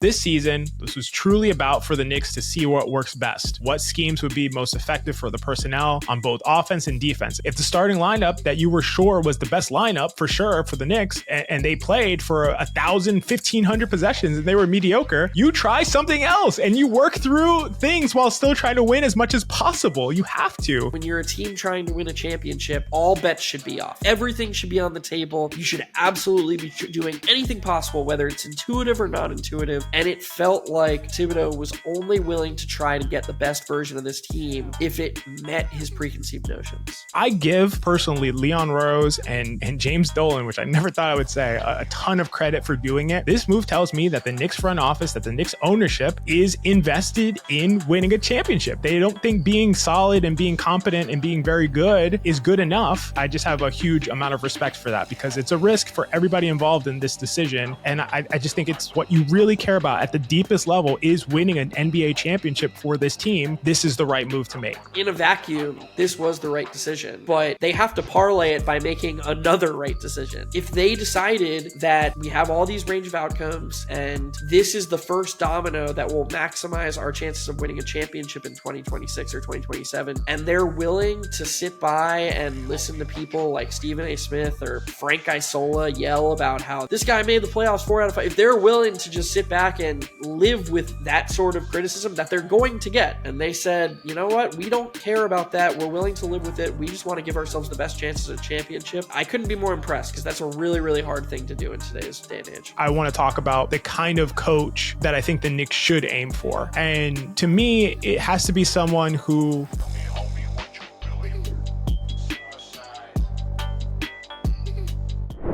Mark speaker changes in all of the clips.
Speaker 1: This season, this was truly about for the Knicks to see what works best, what schemes would be most effective for the personnel on both offense and defense. If the starting lineup that you were sure was the best lineup for sure for the Knicks, and they played for 1,000, 1,500 possessions and they were mediocre, you try something else and you work through things while still trying to win as much as possible. You have to.
Speaker 2: When you're a team trying to win a championship, all bets should be off. Everything should be on the table. You should absolutely be doing anything possible, whether it's intuitive or not intuitive. And it felt like Thibodeau was only willing to try to get the best version of this team if it met his preconceived notions.
Speaker 1: I give personally Leon Rose and James Dolan, which I never thought I would say, a ton of credit for doing it. This move tells me that the Knicks front office, that the Knicks ownership is invested in winning a championship. They don't think being solid and being competent and being very good is good enough. I just have a huge amount of respect for that because it's a risk for everybody involved in this decision. And I just think it's what you really care about at the deepest level is winning an NBA championship for this team. This is the right move to make.
Speaker 2: In a vacuum, this was the right decision, but they have to parlay it by making another right decision. If they decided that we have all these range of outcomes and this is the first domino that will maximize our chances of winning a championship in 2026 or 2027, and they're willing to sit by and listen to people like Stephen A. Smith or Frank Isola yell about how this guy made the playoffs 4 out of 5, if they're willing to just sit back and live with that sort of criticism that they're going to get, and they said, you know what, we don't care about that, we're willing to live with it, we just want to give ourselves the best chances at a championship, I couldn't be more impressed because that's a really, really hard thing to do in today's day and age.
Speaker 1: I want to talk about the kind of coach that I think the Knicks should aim for. And to me, it has to be someone who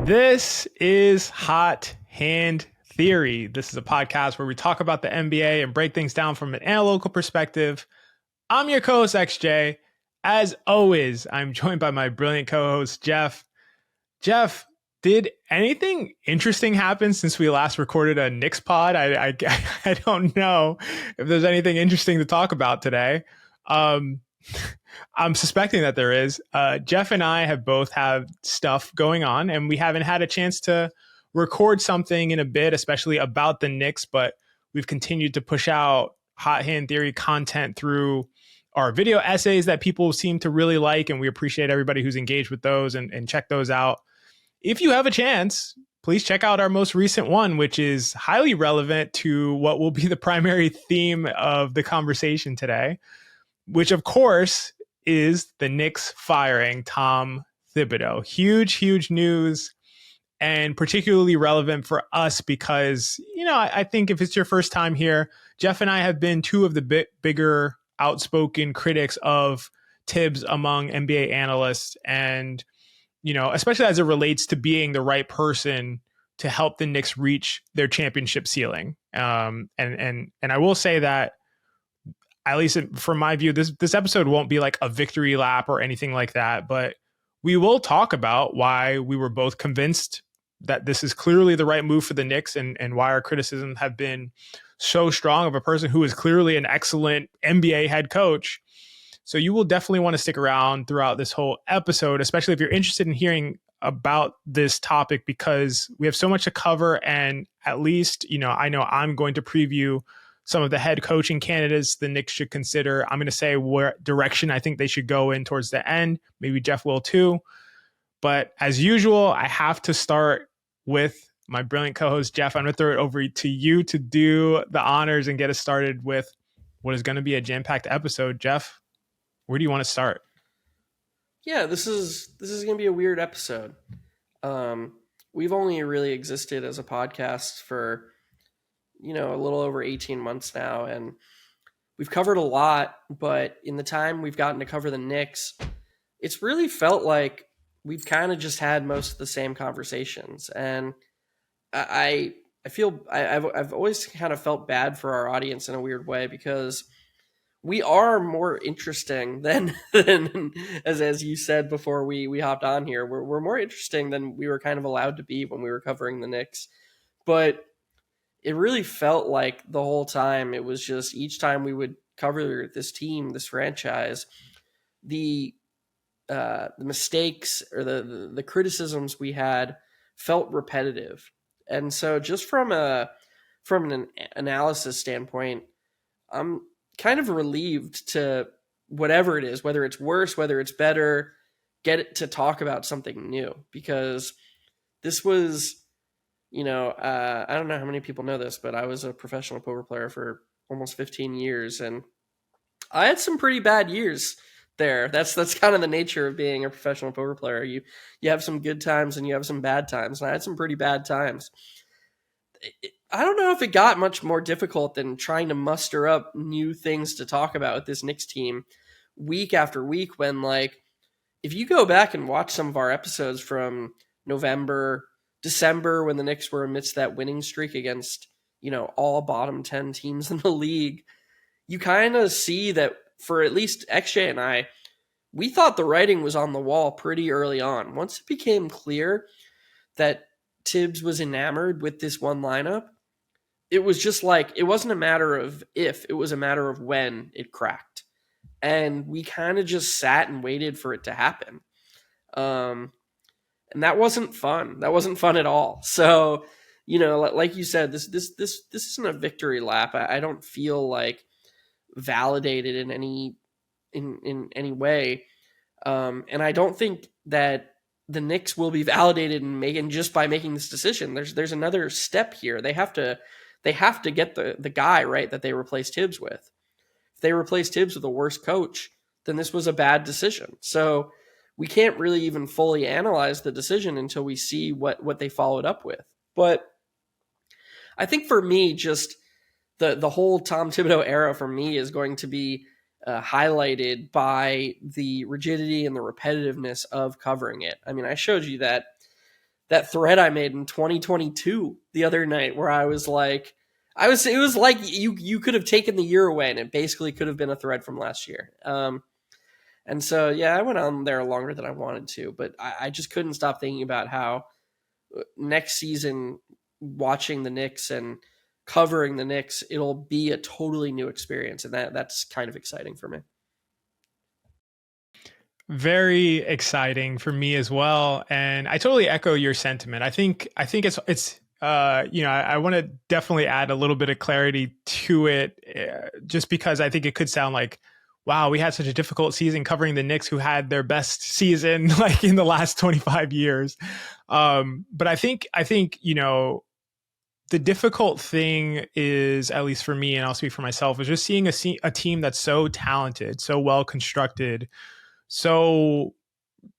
Speaker 1: This is Hot Hand Theory. This is a podcast where we talk about the NBA and break things down from an analytical perspective. I'm your co-host, XJ. As always, I'm joined by my brilliant co-host, Geoff. Geoff, did anything interesting happen since we last recorded a Knicks pod? I don't know if there's anything interesting to talk about today. I'm suspecting that there is. Geoff and I have both have stuff going on, and we haven't had a chance to record something in a bit, especially about the Knicks, but we've continued to push out Hot Hand Theory content through our video essays that people seem to really like, and we appreciate everybody who's engaged with those and check those out. If you have a chance, please check out our most recent one, which is highly relevant to what will be the primary theme of the conversation today, which of course is the Knicks firing Tom Thibodeau. Huge news, and particularly relevant for us because, I think if it's your first time here, Geoff and I have been two of the bigger outspoken critics of Thibs among NBA analysts. And, especially as it relates to being the right person to help the Knicks reach their championship ceiling. And I will say that, at least from my view, this episode won't be like a victory lap or anything like that, but we will talk about why we were both convinced that this is clearly the right move for the Knicks and why our criticisms have been so strong of a person who is clearly an excellent NBA head coach. So you will definitely want to stick around throughout this whole episode, especially if you're interested in hearing about this topic, because we have so much to cover. And at least, I know I'm going to preview some of the head coaching candidates the Knicks should consider. I'm going to say what direction I think they should go in towards the end. Maybe Geoff will too. But as usual, I have to start with my brilliant co-host, Geoff. I'm going to throw it over to you to do the honors and get us started with what is going to be a jam-packed episode. Geoff, where do you want to start?
Speaker 2: Yeah, this is going to be a weird episode. We've only really existed as a podcast for a little over 18 months now, and we've covered a lot, but in the time we've gotten to cover the Knicks, it's really felt like we've kind of just had most of the same conversations. And I feel I've always kind of felt bad for our audience in a weird way, because we are more interesting than as you said before we hopped on here, we're more interesting than we were kind of allowed to be when we were covering the Knicks. But it really felt like the whole time it was just each time we would cover this team, this franchise, the mistakes or the criticisms we had felt repetitive. And so just from a from an analysis standpoint, I'm kind of relieved to whatever it is, whether it's worse, whether it's better, get it to talk about something new, because this was, I don't know how many people know this, but I was a professional poker player for almost 15 years, and I had some pretty bad years there. That's kind of the nature of being a professional poker player. You have some good times and you have some bad times, and I had some pretty bad times. I don't know if it got much more difficult than trying to muster up new things to talk about with this Knicks team week after week, when, like, if you go back and watch some of our episodes from November, December, when the Knicks were amidst that winning streak against, all bottom 10 teams in the league, you kind of see that for at least XJ and I, we thought the writing was on the wall pretty early on. Once it became clear that Thibs was enamored with this one lineup, it was just like, it wasn't a matter of if, it was a matter of when it cracked. And we kind of just sat and waited for it to happen. And that wasn't fun. That wasn't fun at all. So, like you said, this isn't a victory lap. I don't feel like validated in any way. And I don't think that the Knicks will be validated just by making this decision. There's another step here. They have to get the guy right that they replaced Thibs with. If they replaced Thibs with a worse coach, then this was a bad decision. So we can't really even fully analyze the decision until we see what they followed up with. But I think for me, just the whole Tom Thibodeau era for me is going to be highlighted by the rigidity and the repetitiveness of covering it. I mean, I showed you that thread I made in 2022 the other night, where I was like, it was like you could have taken the year away and it basically could have been a thread from last year. And so, yeah, I went on there longer than I wanted to, but I just couldn't stop thinking about how next season, watching the Knicks and covering the Knicks, it'll be a totally new experience. And that's kind of exciting for me.
Speaker 1: Very exciting for me as well. And I totally echo your sentiment. I think it's I want to definitely add a little bit of clarity to it, just because I think it could sound like, wow, we had such a difficult season covering the Knicks, who had their best season like in the last 25 years. But I think the difficult thing is, at least for me, and I'll speak for myself, is just seeing a team that's so talented, so well constructed, so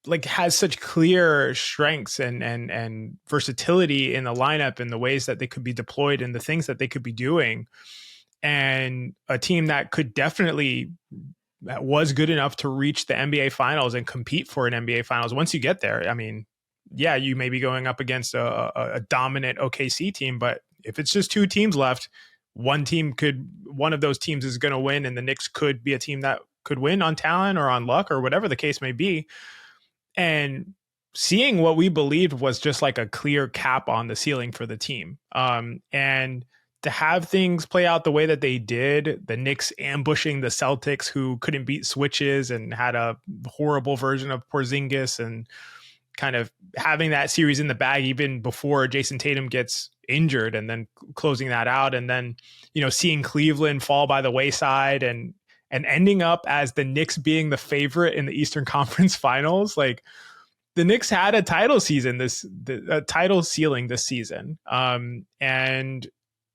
Speaker 1: like has such clear strengths and versatility in the lineup and the ways that they could be deployed and the things that they could be doing. And a team that could definitely was good enough to reach the NBA finals and compete for an NBA finals. Once you get there, I mean, yeah, you may be going up against a dominant OKC team, but if it's just two teams left, one of those teams is going to win, and the Knicks could be a team that could win on talent or on luck or whatever the case may be. And seeing what we believed was just like a clear cap on the ceiling for the team. And to have things play out the way that they did, the Knicks ambushing the Celtics, who couldn't beat switches and had a horrible version of Porzingis, and kind of having that series in the bag even before Jason Tatum gets injured, and then closing that out. And then, seeing Cleveland fall by the wayside and ending up as the Knicks being the favorite in the Eastern Conference Finals. Like, the Knicks had a title season, a title ceiling this season. And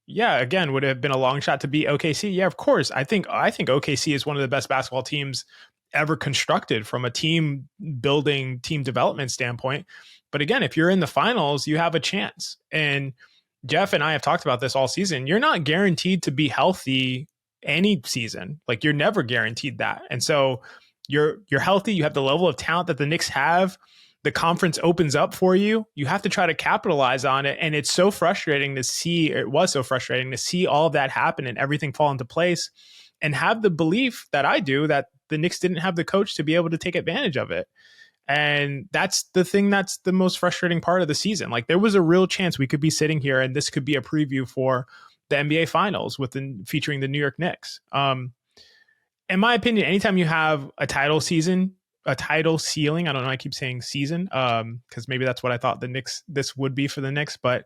Speaker 1: yeah, again, would it have been a long shot to beat OKC? Yeah, of course. I think OKC is one of the best basketball teams ever constructed from a team building, team development standpoint. But again, if you're in the finals, you have a chance. And Geoff and I have talked about this all season. You're not guaranteed to be healthy any season. Like, you're never guaranteed that. And so you're healthy. You have the level of talent that the Knicks have. The conference opens up for you. You have to try to capitalize on it. And it's so frustrating to see, it was so frustrating to see all of that happen and everything fall into place, and have the belief that I do that the Knicks didn't have the coach to be able to take advantage of it. And that's the thing that's the most frustrating part of the season. Like, there was a real chance we could be sitting here and this could be a preview for the NBA Finals featuring the New York Knicks. In my opinion, anytime you have a title ceiling, I don't know, I keep saying season, because maybe that's what I thought this would be for the Knicks. But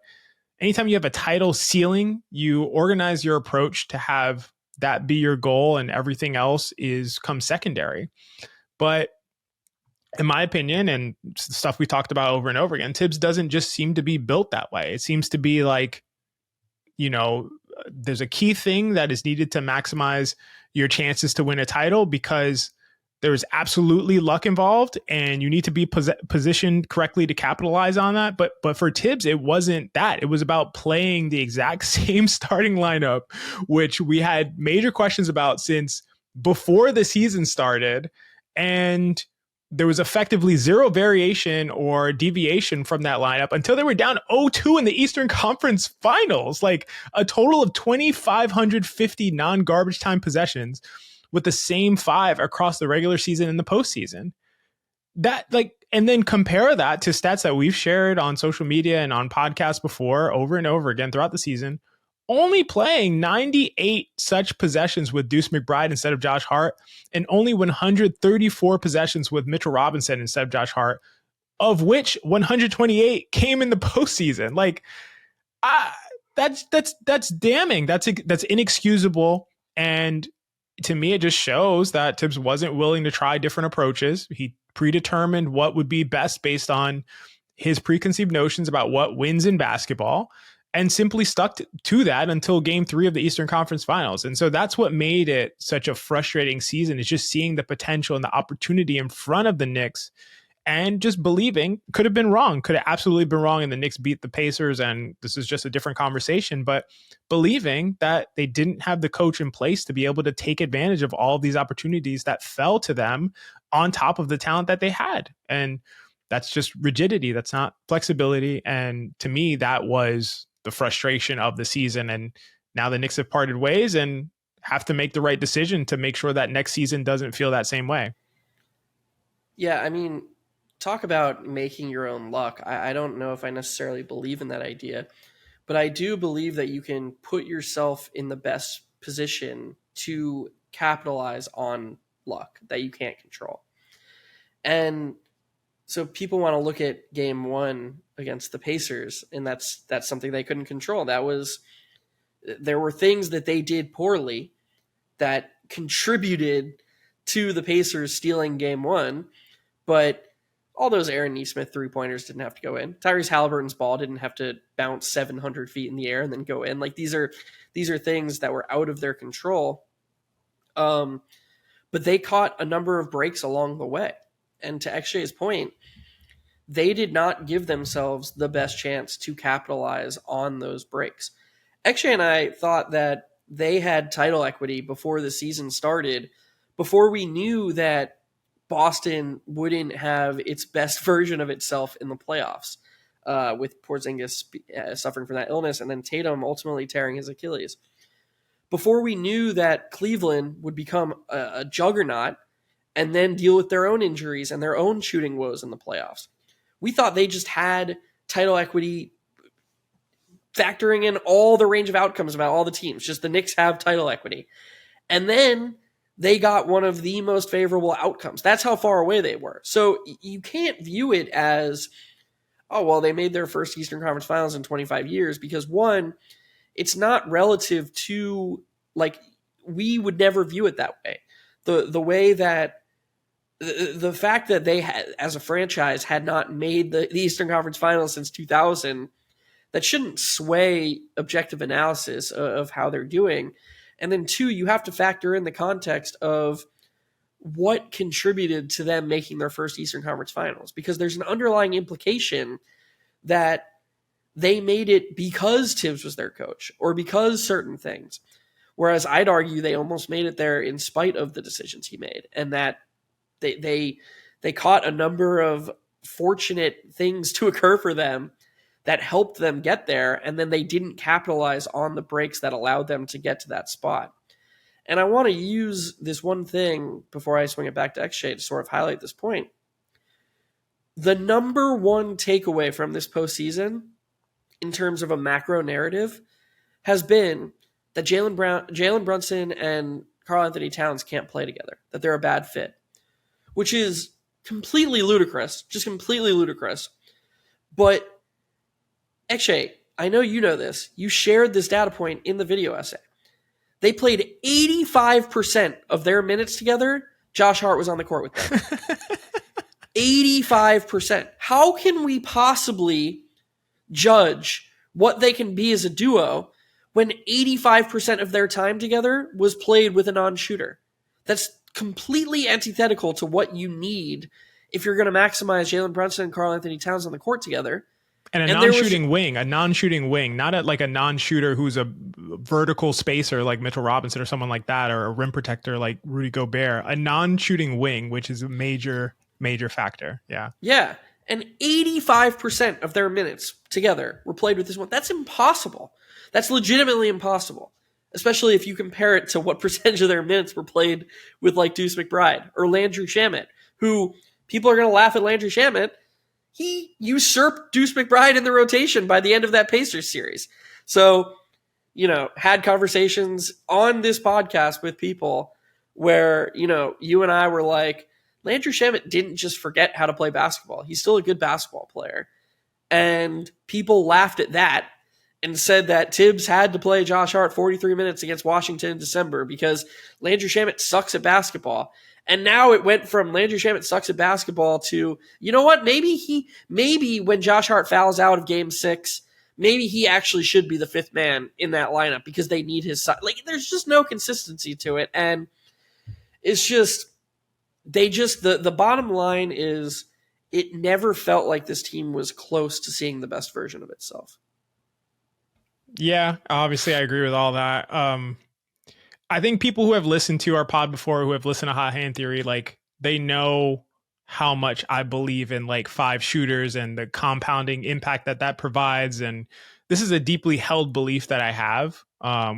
Speaker 1: anytime you have a title ceiling, you organize your approach to have that be your goal, and everything else comes secondary. But in my opinion, and stuff we talked about over and over again, Thibs doesn't just seem to be built that way. It seems to be like, there's a key thing that is needed to maximize your chances to win a title, because there's absolutely luck involved and you need to be positioned correctly to capitalize on that. But for Thibs, it wasn't that. It was about playing the exact same starting lineup, which we had major questions about since before the season started. And there was effectively zero variation or deviation from that lineup until they were down 0-2 in the Eastern Conference Finals, like a total of 2,550 non-garbage time possessions with the same 5 across the regular season and the postseason. And then compare that to stats that we've shared on social media and on podcasts before, over and over again throughout the season, only playing 98 such possessions with Deuce McBride instead of Josh Hart, and only 134 possessions with Mitchell Robinson instead of Josh Hart, of which 128 came in the postseason. Like, that's damning. That's inexcusable. And to me, it just shows that Thibs wasn't willing to try different approaches. He predetermined what would be best based on his preconceived notions about what wins in basketball, and simply stuck to that until game 3 of the Eastern Conference Finals. And so that's what made it such a frustrating season, is just seeing the potential and the opportunity in front of the Knicks and just believing could have been wrong, could have absolutely been wrong. And the Knicks beat the Pacers, and this is just a different conversation, but believing that they didn't have the coach in place to be able to take advantage of all of these opportunities that fell to them on top of the talent that they had. And that's just rigidity. That's not flexibility. And to me, that was the frustration of the season. And now the Knicks have parted ways and have to make the right decision to make sure that next season doesn't feel that same way.
Speaker 2: Yeah, I mean, talk about making your own luck. I don't know if I necessarily believe in that idea, but I do believe that you can put yourself in the best position to capitalize on luck that you can't control. And so people want to look at game 1 against the Pacers, and that's something they couldn't control. There were things that they did poorly that contributed to the Pacers stealing game 1, but all those Aaron Nesmith 3-pointers didn't have to go in. Tyrese Halliburton's ball didn't have to bounce 700 feet in the air and then go in. Like, these are things that were out of their control. But they caught a number of breaks along the way. And to XJ's point, they did not give themselves the best chance to capitalize on those breaks. XJ and I thought that they had title equity before the season started, before we knew that Boston wouldn't have its best version of itself in the playoffs, with Porzingis suffering from that illness and then Tatum ultimately tearing his Achilles. Before we knew that Cleveland would become a juggernaut and then deal with their own injuries and their own shooting woes in the playoffs. We thought they just had title equity factoring in all the range of outcomes about all the teams. Just the Knicks have title equity. And then they got one of the most favorable outcomes. That's how far away they were. So you can't view it as, oh, well, they made their first Eastern Conference Finals in 25 years, because one, it's not relative to, like, we would never view it that way. The way that the fact that they had, as a franchise, had not made the Eastern Conference Finals since 2000, that shouldn't sway objective analysis of how they're doing. And then two, you have to factor in the context of what contributed to them making their first Eastern Conference Finals, because there's an underlying implication that they made it because Thibs was their coach or because certain things. Whereas I'd argue they almost made it there in spite of the decisions he made, and that they caught a number of fortunate things to occur for them that helped them get there, and then they didn't capitalize on the breaks that allowed them to get to that spot. And I want to use this one thing before I swing it back to XJ to sort of highlight this point. The number one takeaway from this postseason in terms of a macro narrative has been that Jalen Brunson and Karl Anthony Towns can't play together, that they're a bad fit, which is completely ludicrous, just completely ludicrous. But XJ, I know you know this. You shared this data point in the video essay. They played 85% of their minutes together. Josh Hart was on the court with them. 85%. How can we possibly judge what they can be as a duo when 85% of their time together was played with a non-shooter? That's completely antithetical to what you need if you're going to maximize Jalen Brunson and Karl Anthony Towns on the court together.
Speaker 1: And non-shooting wing, not a non-shooter who's a vertical spacer like Mitchell Robinson or someone like that, or a rim protector like Rudy Gobert. A non-shooting wing, which is a major factor. Yeah.
Speaker 2: Yeah. And 85% of their minutes together were played with this one. That's impossible. That's legitimately impossible. Especially if you compare it to what percentage of their minutes were played with like Deuce McBride or Landry Shamet, who people are going to laugh at Landry Shamet. He usurped Deuce McBride in the rotation by the end of that Pacers series. So, had conversations on this podcast with people where, you and I were like, Landry Shamet didn't just forget how to play basketball. He's still a good basketball player. And people laughed at that and said that Thibs had to play Josh Hart 43 minutes against Washington in December because Landry Shamet sucks at basketball. And now it went from Landry Shamet sucks at basketball to, you know what, maybe when Josh Hart fouls out of game 6, maybe he actually should be the fifth man in that lineup because they need his side. Like, there's just no consistency to it. And it's just, the bottom line is it never felt like this team was close to seeing the best version of itself.
Speaker 1: Yeah, obviously I agree with all that. I think people who have listened to our pod before, who have listened to Hot Hand Theory, like, they know how much I believe in like 5 shooters and the compounding impact that provides. And this is a deeply held belief that I have,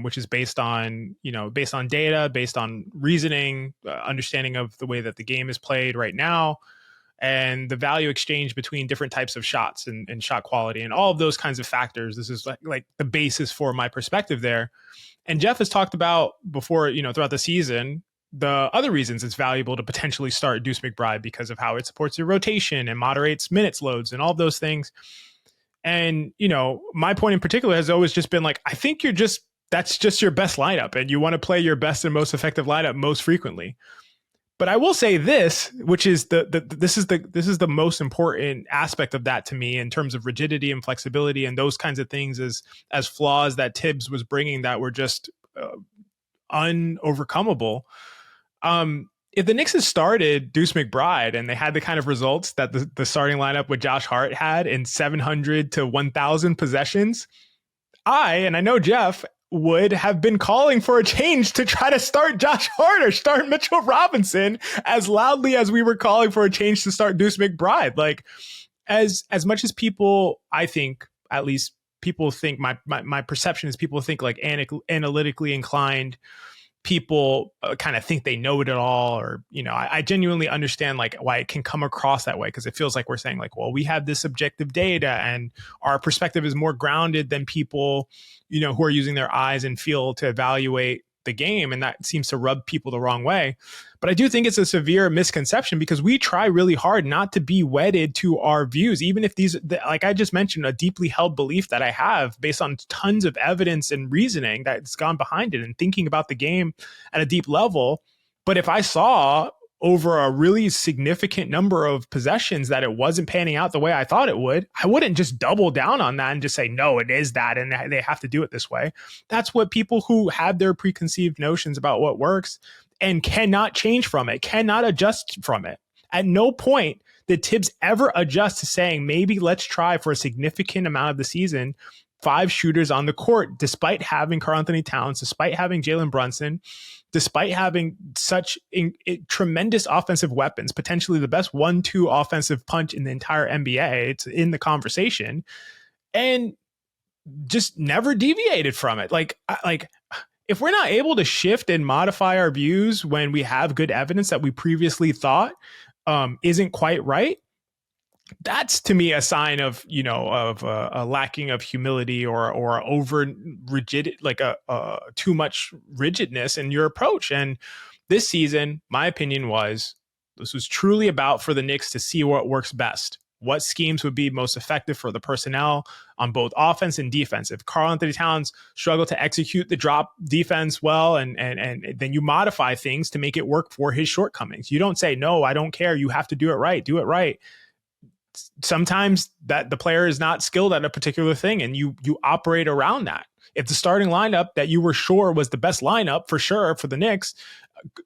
Speaker 1: which is based on data, based on reasoning, understanding of the way that the game is played right now, and the value exchange between different types of shots and shot quality and all of those kinds of factors. This is like the basis for my perspective there. And Geoff has talked about before, throughout the season, the other reasons it's valuable to potentially start Deuce McBride because of how it supports your rotation and moderates minutes loads and all of those things. And, my point in particular has always just been like, I think that's just your best lineup and you want to play your best and most effective lineup most frequently. But I will say this, which is this is the most important aspect of that to me in terms of rigidity and flexibility and those kinds of things as flaws that Thibs was bringing that were just unovercomable. If the Knicks had started Deuce McBride and they had the kind of results that the starting lineup with Josh Hart had in 700 to 1,000 possessions, I know Geoff would have been calling for a change to try to start Josh Hart or start Mitchell Robinson as loudly as we were calling for a change to start Deuce McBride. Like, as much as people, I think, at least people think, my perception is people think like analytically inclined people kind of think they know it all, or I genuinely understand like why it can come across that way, because it feels like we're saying like, well, we have this objective data and our perspective is more grounded than people who are using their eyes and feel to evaluate the game, and that seems to rub people the wrong way. But I do think it's a severe misconception because we try really hard not to be wedded to our views, even if these, like I just mentioned, a deeply held belief that I have based on tons of evidence and reasoning that's gone behind it and thinking about the game at a deep level. But if I saw over a really significant number of possessions that it wasn't panning out the way I thought it would, I wouldn't just double down on that and just say, no, it is that, and they have to do it this way. That's what people who have their preconceived notions about what works and cannot change from it, cannot adjust from it. At no point did Thibs ever adjust to saying, maybe let's try for a significant amount of the season 5 shooters on the court, despite having Karl Anthony Towns, despite having Jalen Brunson, despite having such tremendous offensive weapons, potentially the best 1-2 offensive punch in the entire NBA. It's in the conversation, and just never deviated from it. Like if we're not able to shift and modify our views when we have good evidence that we previously thought isn't quite right, that's to me a sign of a lacking of humility or over rigid, like a too much rigidness in your approach. And this season, my opinion was this was truly about for the Knicks to see what works best. what schemes would be most effective for the personnel on both offense and defense. If Karl Anthony Towns struggled to execute the drop defense well, and then you modify things to make it work for his shortcomings. You don't say, no, I don't care, you have to do it right. Do it right. Sometimes that the player is not skilled at a particular thing, and you operate around that. If the starting lineup that you were sure was the best lineup for sure for the Knicks,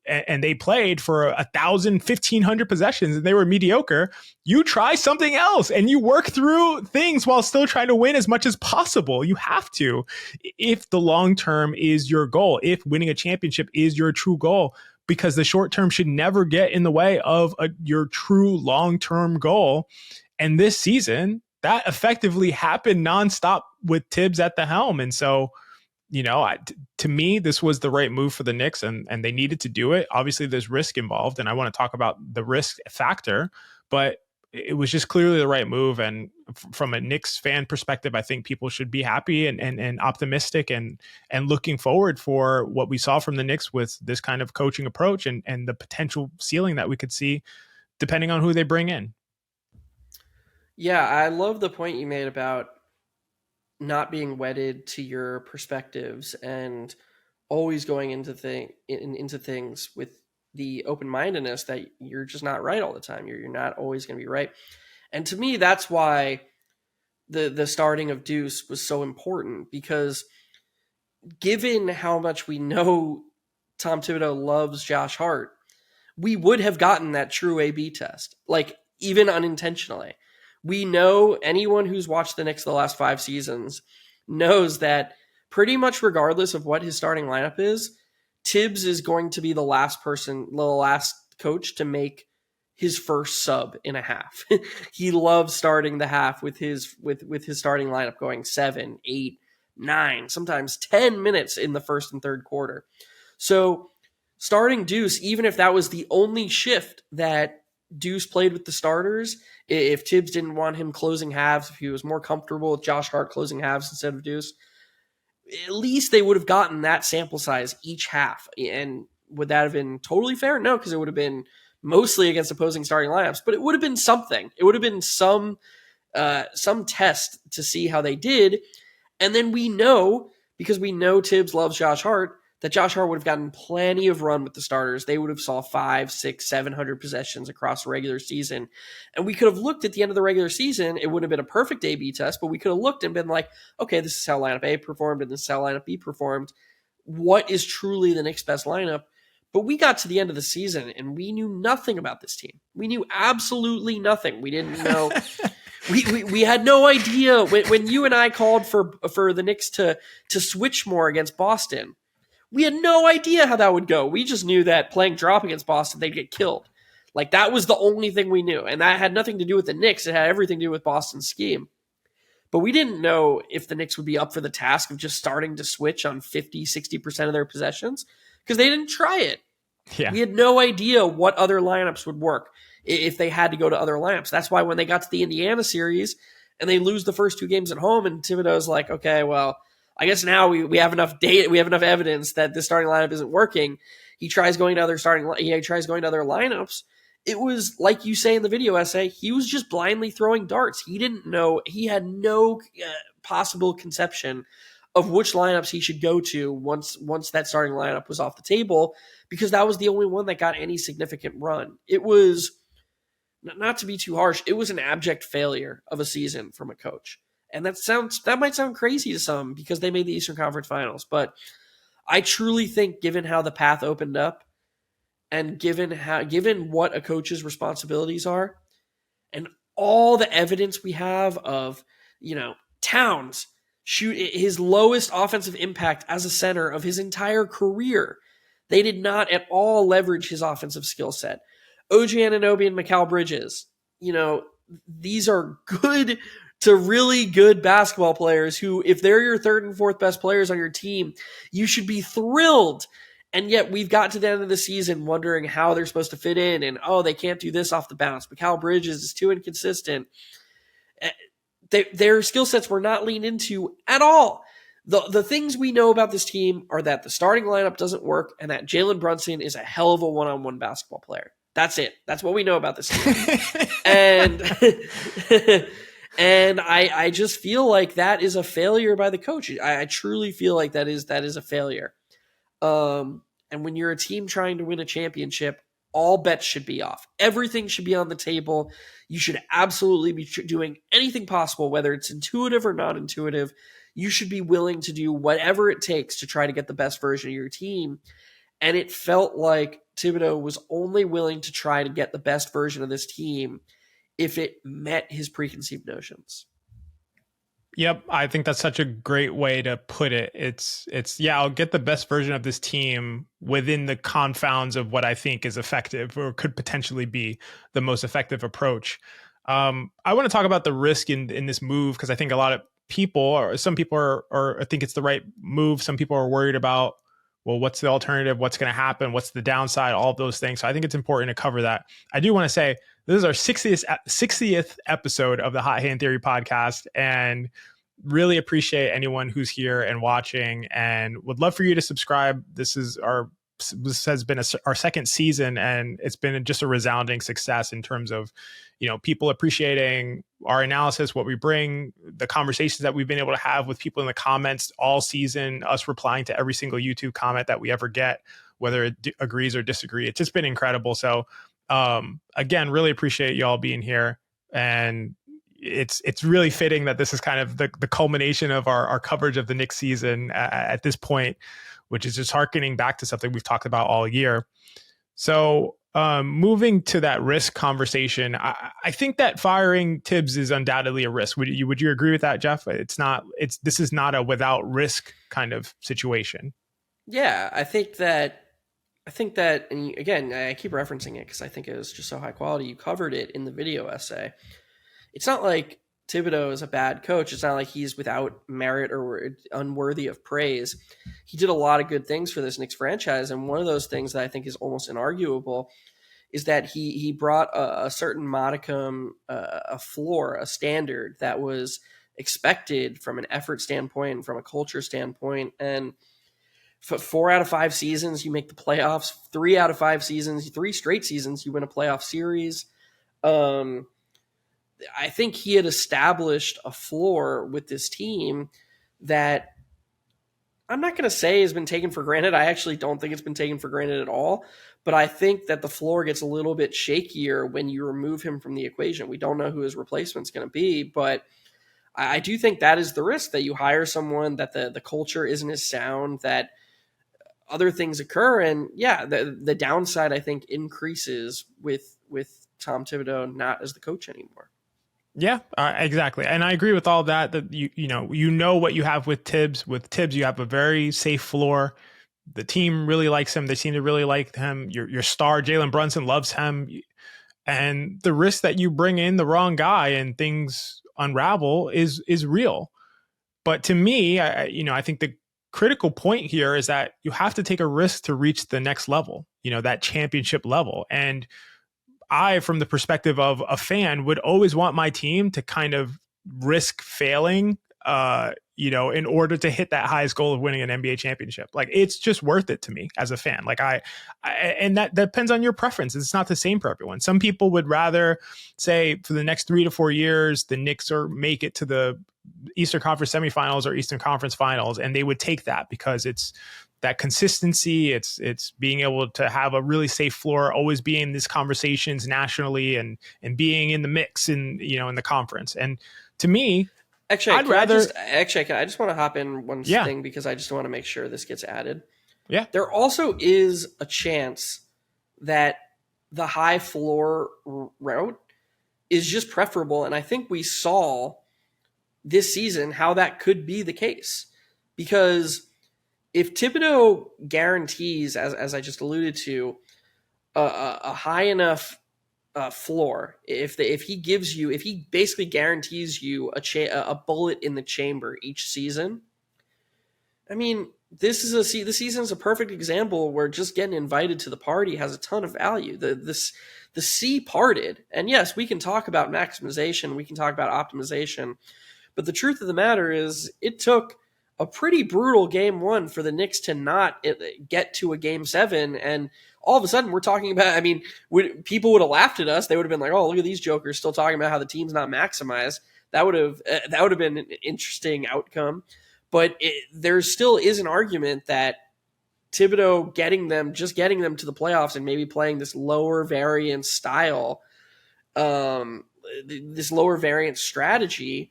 Speaker 1: and they played for 1,000, 1,500 possessions and they were mediocre, you try something else and you work through things while still trying to win as much as possible. You have to, if the long term is your goal, if winning a championship is your true goal, because the short term should never get in the way of your true long-term goal. And this season, that effectively happened nonstop with Thibs at the helm. And so, to me, this was the right move for the Knicks, and they needed to do it. Obviously, there's risk involved, and I want to talk about the risk factor, but it was just clearly the right move. And from a Knicks fan perspective, I think people should be happy and optimistic and looking forward for what we saw from the Knicks with this kind of coaching approach and the potential ceiling that we could see depending on who they bring in.
Speaker 2: Yeah, I love the point you made about not being wedded to your perspectives and always going into things with the open-mindedness that you're just not right all the time. You're not always going to be right. And to me, that's why the starting of Deuce was so important, because given how much we know Tom Thibodeau loves Josh Hart, we would have gotten that true A/B test, like even unintentionally. We know, anyone who's watched the Knicks the last 5 seasons knows that pretty much regardless of what his starting lineup is, Thibs is going to be the last coach to make his first sub in a half. He loves starting the half with his starting lineup going 7, 8, 9, sometimes 10 minutes in the first and third quarter. So starting Deuce, even if that was the only shift that Deuce played with the starters, if Thibs didn't want him closing halves, if he was more comfortable with Josh Hart closing halves instead of Deuce, at least they would have gotten that sample size each half. And would that have been totally fair? No, because it would have been mostly against opposing starting lineups, but it would have been something. It would have been some test to see how they did. And then we know, because we know Thibs loves Josh Hart, that Josh Hart would have gotten plenty of run with the starters. They would have saw 500, 600, 700 possessions across the regular season. And we could have looked at the end of the regular season. It wouldn't have been a perfect A/B test, but we could have looked and been like, okay, this is how lineup A performed and this is how lineup B performed. What is truly the Knicks' best lineup? But we got to the end of the season and we knew nothing about this team. We knew absolutely nothing. We didn't know. We had no idea when you and I called for the Knicks to switch more against Boston. We had no idea how that would go. We just knew that playing drop against Boston, they'd get killed. Like, that was the only thing we knew. And that had nothing to do with the Knicks. It had everything to do with Boston's scheme. But we didn't know if the Knicks would be up for the task of just starting to switch on 50, 60% of their possessions, because they didn't try it. Yeah. We had no idea what other lineups would work if they had to go to other lineups. That's why when they got to the Indiana series and they lose the first 2 games at home, and Thibodeau's like, okay, well, I guess now we have enough data, we have enough evidence that the starting lineup isn't working. He tries going to other lineups. It was like you say in the video essay, he was just blindly throwing darts. He didn't know, he had no possible conception of which lineups he should go to once that starting lineup was off the table, because that was the only one that got any significant run. It was, not to be too harsh, it was an abject failure of a season from a coach. And that might sound crazy to some because they made the Eastern Conference Finals, but I truly think, given how the path opened up and given what a coach's responsibilities are and all the evidence we have of, Towns shoot his lowest offensive impact as a center of his entire career, they did not at all leverage his offensive skill set. OG Anunoby and Mikal Bridges, these are good to really good basketball players who, if they're your third and fourth best players on your team, you should be thrilled. And yet we've got to the end of the season wondering how they're supposed to fit in, and, they can't do this off the bounce. Mikal Bridges is too inconsistent. Their skill sets were not leaned into at all. The things we know about this team are that the starting lineup doesn't work and that Jalen Brunson is a hell of a one-on-one basketball player. That's it. That's what we know about this team. And and I just feel like that is a failure by the coach. I truly feel like that is a failure. And when you're a team trying to win a championship, all bets should be off. Everything should be on the table. You should absolutely be doing anything possible, whether it's intuitive or not intuitive. You should be willing to do whatever it takes to try to get the best version of your team. And it felt like Thibodeau was only willing to try to get the best version of this team if it met his preconceived notions.
Speaker 1: Yep, I think that's such a great way to put it. It's yeah, I'll get the best version of this team within the confounds of what I think is effective or could potentially be the most effective approach. I want to talk about the risk in this move because I think a lot of people, or some people are think it's the right move. Some people are worried about, well, what's the alternative? What's going to happen? What's the downside? All of those things. So I think it's important to cover that. I do want to say this is our 60th episode of the Hot Hand Theory podcast, and really appreciate anyone who's here and watching, and would love for you to subscribe. This has been our second season, and it's been just a resounding success in terms of, people appreciating our analysis, what we bring, the conversations that we've been able to have with people in the comments all season, us replying to every single YouTube comment that we ever get, whether it agrees or disagrees. It's just been incredible. So again, really appreciate y'all being here, and it's really fitting that this is kind of the culmination of our coverage of the Knicks season at this point, which is just harkening back to something we've talked about all year. So moving to that risk conversation, I think that firing Thibs is undoubtedly a risk. Would you agree with that, Geoff? This is not a without risk kind of situation.
Speaker 2: Yeah, I think that, and again, I keep referencing it because I think it was just so high quality. You covered it in the video essay. It's not like Thibodeau is a bad coach. It's not like he's without merit or unworthy of praise. He did a lot of good things for this Knicks franchise, and one of those things that I think is almost inarguable is that he brought a certain modicum, a floor, a standard that was expected from an effort standpoint, from a culture standpoint, and 4 out of 5 seasons, you make the playoffs. 3 out of 5 seasons, 3 straight seasons, you win a playoff series. I think he had established a floor with this team that I'm not going to say has been taken for granted. I actually don't think it's been taken for granted at all. But I think that the floor gets a little bit shakier when you remove him from the equation. We don't know who his replacement is going to be, but I do think that is the risk, that you hire someone, that the culture isn't as sound, that other things occur. And yeah, the downside, I think, increases with Tom Thibodeau not as the coach anymore.
Speaker 1: Yeah, exactly. And I agree with all that, you know what you have with Thibs. With Thibs, you have a very safe floor. The team really likes him. They seem to really like him. Your star, Jalen Brunson, loves him. And the risk that you bring in the wrong guy and things unravel is real. But to me, I think the critical point here is that you have to take a risk to reach the next level, that championship level. And I, from the perspective of a fan, would always want my team to kind of risk failing, in order to hit that highest goal of winning an NBA championship. Like, it's just worth it to me as a fan. Like and that depends on your preference. It's not the same for everyone. Some people would rather say for the next 3 to 4 years, the Knicks make it to the Eastern Conference semifinals or Eastern Conference finals. And they would take that because it's that consistency, it's being able to have a really safe floor, always being in these conversations nationally and being in the mix in the conference. And to me,
Speaker 2: actually, I just want to hop in one thing because I just want to make sure this gets added.
Speaker 1: Yeah.
Speaker 2: There also is a chance that the high floor route is just preferable. And I think we saw this season how that could be the case, because if Thibodeau guarantees, as I just alluded to, a high enough floor, if he basically guarantees you a bullet in the chamber each season, I mean, the season is a perfect example where just getting invited to the party has a ton of value. The sea parted, and yes, we can talk about maximization, we can talk about optimization, but the truth of the matter is, it took a pretty brutal game one for the Knicks to not get to a game seven. And all of a sudden we're talking about, I mean, people would have laughed at us. They would have been like, oh, look at these jokers still talking about how the team's not maximized. That would have been an interesting outcome. But there still is an argument that Thibodeau getting them to the playoffs and maybe playing this lower variance style, this lower variance strategy,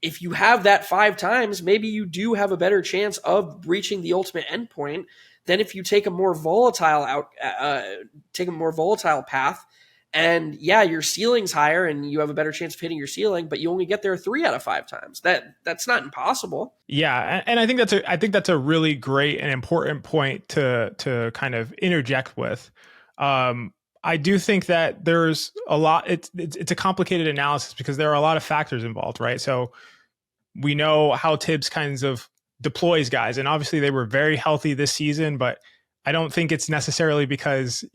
Speaker 2: if you have that 5 times, maybe you do have a better chance of reaching the ultimate endpoint than if you take a more volatile path. And yeah, your ceiling's higher and you have a better chance of hitting your ceiling, but you only get there 3 out of 5 times. That's not impossible.
Speaker 1: Yeah, and I think that's a really great and important point to kind of interject with. I do think that there's a lot. It's a complicated analysis because there are a lot of factors involved, right? So we know how Thibs kinds of deploys guys, and obviously they were very healthy this season, but I don't think it's necessarily because,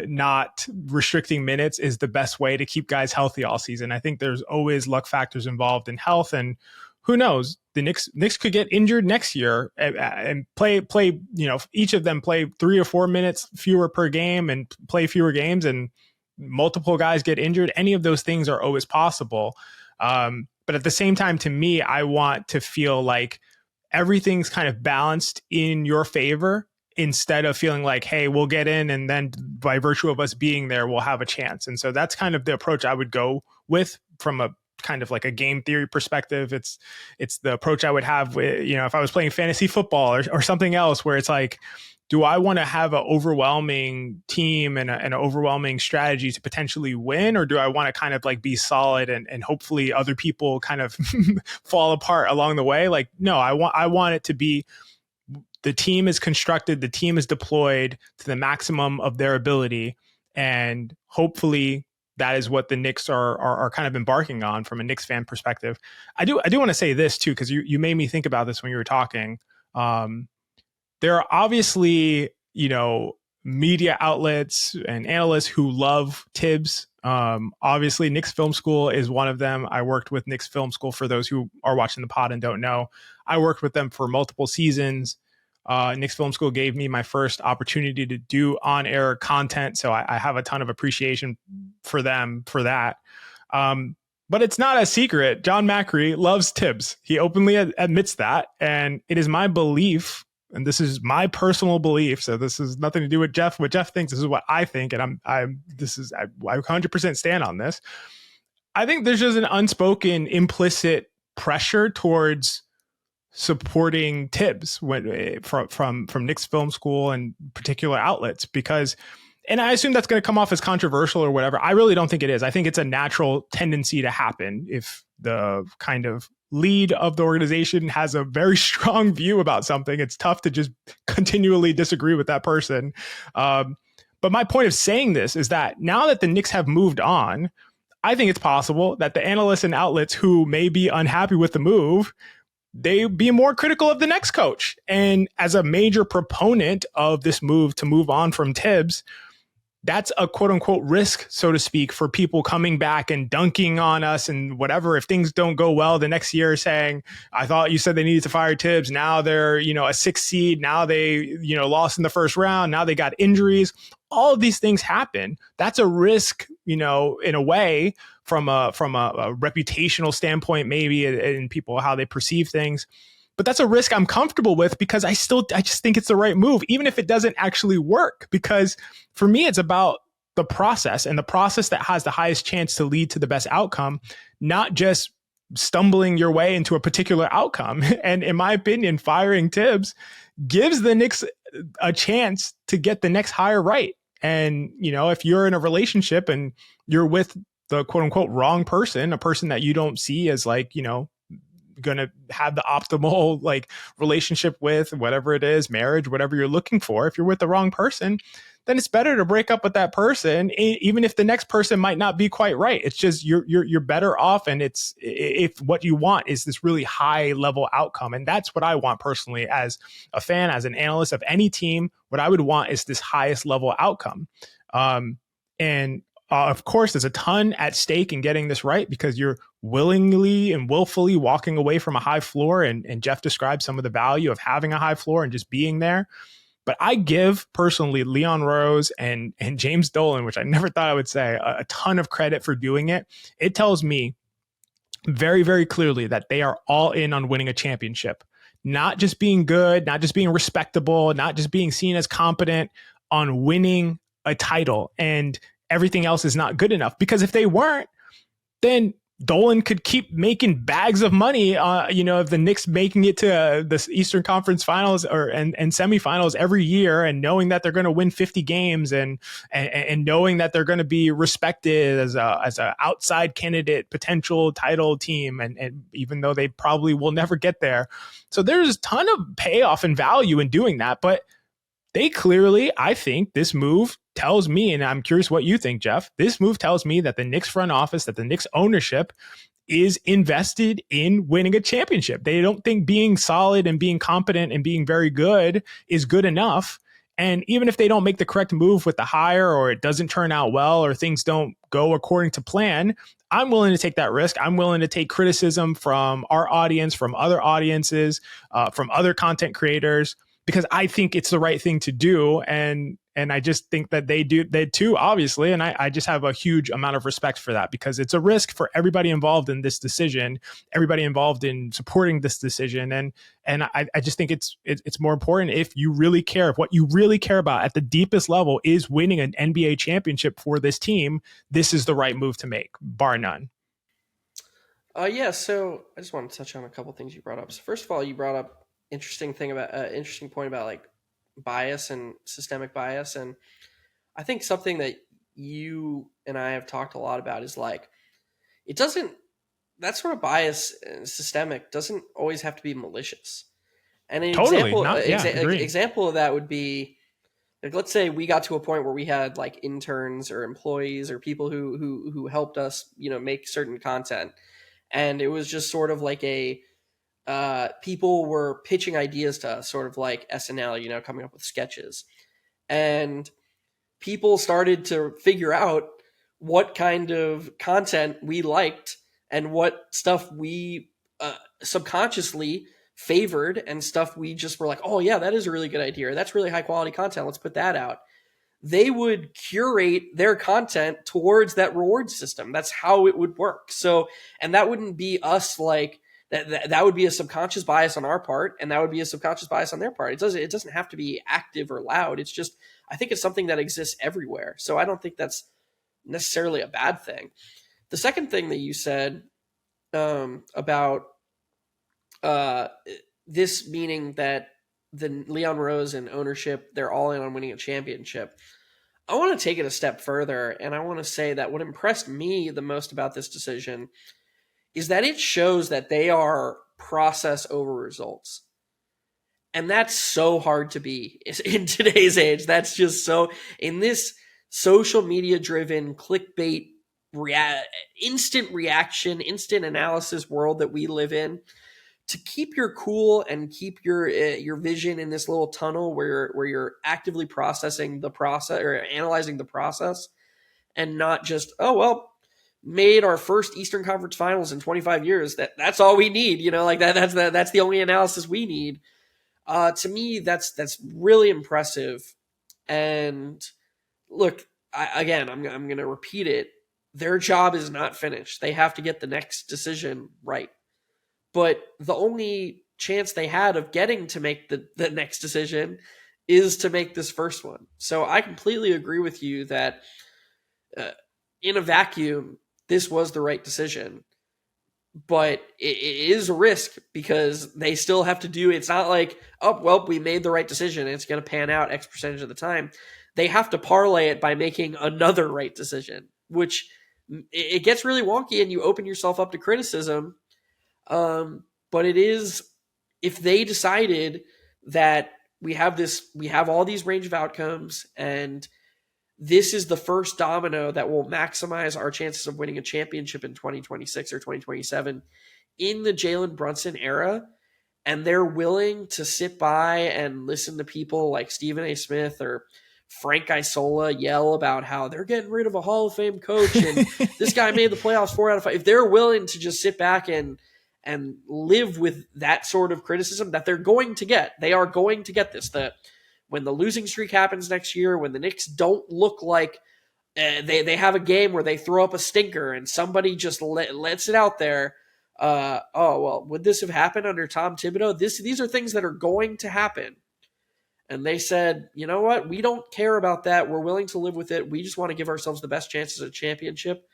Speaker 1: not restricting minutes is the best way to keep guys healthy all season. I think there's always luck factors involved in health, and who knows, the Knicks could get injured next year and play, each of them play 3 or 4 minutes fewer per game and play fewer games, and multiple guys get injured. Any of those things are always possible. But at the same time, to me, I want to feel like everything's kind of balanced in your favor instead of feeling like, hey, we'll get in and then by virtue of us being there, we'll have a chance. And so that's kind of the approach I would go with from a kind of like a game theory perspective. It's the approach I would have with, if I was playing fantasy football or something else where it's like, do I want to have an overwhelming team and an overwhelming strategy to potentially win? Or do I want to kind of like be solid and hopefully other people kind of fall apart along the way? Like, no, I want it to be the team is constructed, the team is deployed to the maximum of their ability. And hopefully that is what the Knicks are kind of embarking on from a Knicks fan perspective. I do want to say this too, because you made me think about this when you were talking. There are obviously, media outlets and analysts who love Thibs. Obviously, Knicks Film School is one of them. I worked with Knicks Film School for those who are watching the pod and don't know. I worked with them for multiple seasons. Knicks Film School gave me my first opportunity to do on-air content, so I have a ton of appreciation for them for that. But it's not a secret. John Macri loves Thibs. He openly admits that, and it is my belief, and this is my personal belief, so this is nothing to do with Geoff. What Geoff thinks, this is what I think, and I 100% stand on this. I think there's just an unspoken, implicit pressure towards supporting Thibs from Knicks Film School and particular outlets, because, and I assume that's going to come off as controversial or whatever. I really don't think it is. I think it's a natural tendency to happen if the kind of lead of the organization has a very strong view about something. It's tough to just continually disagree with that person. But my point of saying this is that now that the Knicks have moved on, I think it's possible that the analysts and outlets who may be unhappy with the move, they be more critical of the next coach. And as a major proponent of this move to move on from Thibs, that's a quote unquote risk, so to speak, for people coming back and dunking on us and whatever. If things don't go well the next year, saying, I thought you said they needed to fire Thibs. Now they're, a 6 seed. Now they, lost in the first round. Now they got injuries. All of these things happen. That's a risk, in a way, from a reputational standpoint, maybe, in people, how they perceive things. But that's a risk I'm comfortable with because I just think it's the right move, even if it doesn't actually work. Because for me, it's about the process, and the process that has the highest chance to lead to the best outcome, not just stumbling your way into a particular outcome. And in my opinion, firing Thibs gives the Knicks a chance to get the next hire right. And, if you're in a relationship and you're with the quote unquote wrong person, a person that you don't see as like, going to have the optimal relationship with, whatever it is, marriage, whatever you're looking for, if you're with the wrong person, then it's better to break up with that person, even if the next person might not be quite right. It's just you're better off, and it's, if what you want is this really high level outcome, and that's what I want personally as a fan, as an analyst of any team. What I would want is this highest level outcome, and of course, there's a ton at stake in getting this right, because you're willingly and willfully walking away from a high floor. And Geoff described some of the value of having a high floor and just being there. But I give personally Leon Rose and James Dolan, which I never thought I would say, a ton of credit for doing it. It tells me very, very clearly that they are all in on winning a championship, not just being good, not just being respectable, not just being seen as competent, on winning a title. And everything else is not good enough, because if they weren't, then Dolan could keep making bags of money, if the Knicks making it to the Eastern Conference Finals and semifinals every year, and knowing that they're going to win 50 games and knowing that they're going to be respected as a outside candidate potential title team, and even though they probably will never get there. So there's a ton of payoff and value in doing that, but they clearly, I think this move tells me, and I'm curious what you think, Geoff, this move tells me that the Knicks front office, that the Knicks ownership is invested in winning a championship. They don't think being solid and being competent and being very good is good enough. And even if they don't make the correct move with the hire, or it doesn't turn out well, or things don't go according to plan, I'm willing to take that risk. I'm willing to take criticism from our audience, from other audiences, from other content creators, because I think it's the right thing to do. And I just think that they too, obviously. And I just have a huge amount of respect for that, because it's a risk for everybody involved in this decision, everybody involved in supporting this decision. And I just think it's more important, if you really care, if what you really care about at the deepest level is winning an NBA championship for this team, this is the right move to make, bar none.
Speaker 2: So I just want to touch on a couple things you brought up. So first of all, you brought up interesting point about like bias and systemic bias, and I think something that you and I have talked a lot about is like, it doesn't, that sort of bias and systemic doesn't always have to be malicious. And an example of that would be, like, let's say we got to a point where we had like interns or employees or people who helped us, make certain content, and it was just sort of like people were pitching ideas to us, sort of like SNL, coming up with sketches. And people started to figure out what kind of content we liked and what stuff we subconsciously favored, and stuff we just were like, oh yeah, that is a really good idea, or that's really high quality content, let's put that out. They would curate their content towards that reward system. That's how it would work. So, and that wouldn't be us like, that would be a subconscious bias on our part, and that would be a subconscious bias on their part. It doesn't have to be active or loud. It's just, I think it's something that exists everywhere. So I don't think that's necessarily a bad thing. The second thing that you said about this, meaning that the Leon Rose and ownership, they're all in on winning a championship. I want to take it a step further, and I want to say that what impressed me the most about this decision is that it shows that they are process over results. And that's so hard to be in today's age. That's just so, in this social media driven clickbait, instant reaction, instant analysis world that we live in, to keep your cool and keep your vision in this little tunnel where you're actively processing the process, or analyzing the process, and not just, oh, well, made our first Eastern Conference Finals in 25 years. That's all we need, like that's the only analysis we need. To me, that's really impressive. And look, I'm going to repeat it. Their job is not finished. They have to get the next decision right. But the only chance they had of getting to make the next decision is to make this first one. So I completely agree with you that in a vacuum, this was the right decision. But it is a risk, because they still have to do, it's not like, oh, well, we made the right decision and it's going to pan out X percentage of the time. They have to parlay it by making another right decision, which it gets really wonky and you open yourself up to criticism. But it is, if they decided that we have all these range of outcomes, and this is the first domino that will maximize our chances of winning a championship in 2026 or 2027 in the Jalen Brunson era, and they're willing to sit by and listen to people like Stephen A. Smith or Frank Isola yell about how they're getting rid of a Hall of Fame coach and this guy made the playoffs 4 out of 5. If they're willing to just sit back and live with that sort of criticism that they're going to get, they are going to get this. When the losing streak happens next year, when the Knicks don't look like they have a game where they throw up a stinker and somebody just lets it out there. Oh, well, would this have happened under Tom Thibodeau? These are things that are going to happen. And they said, you know what? We don't care about that. We're willing to live with it. We just want to give ourselves the best chances at a championship.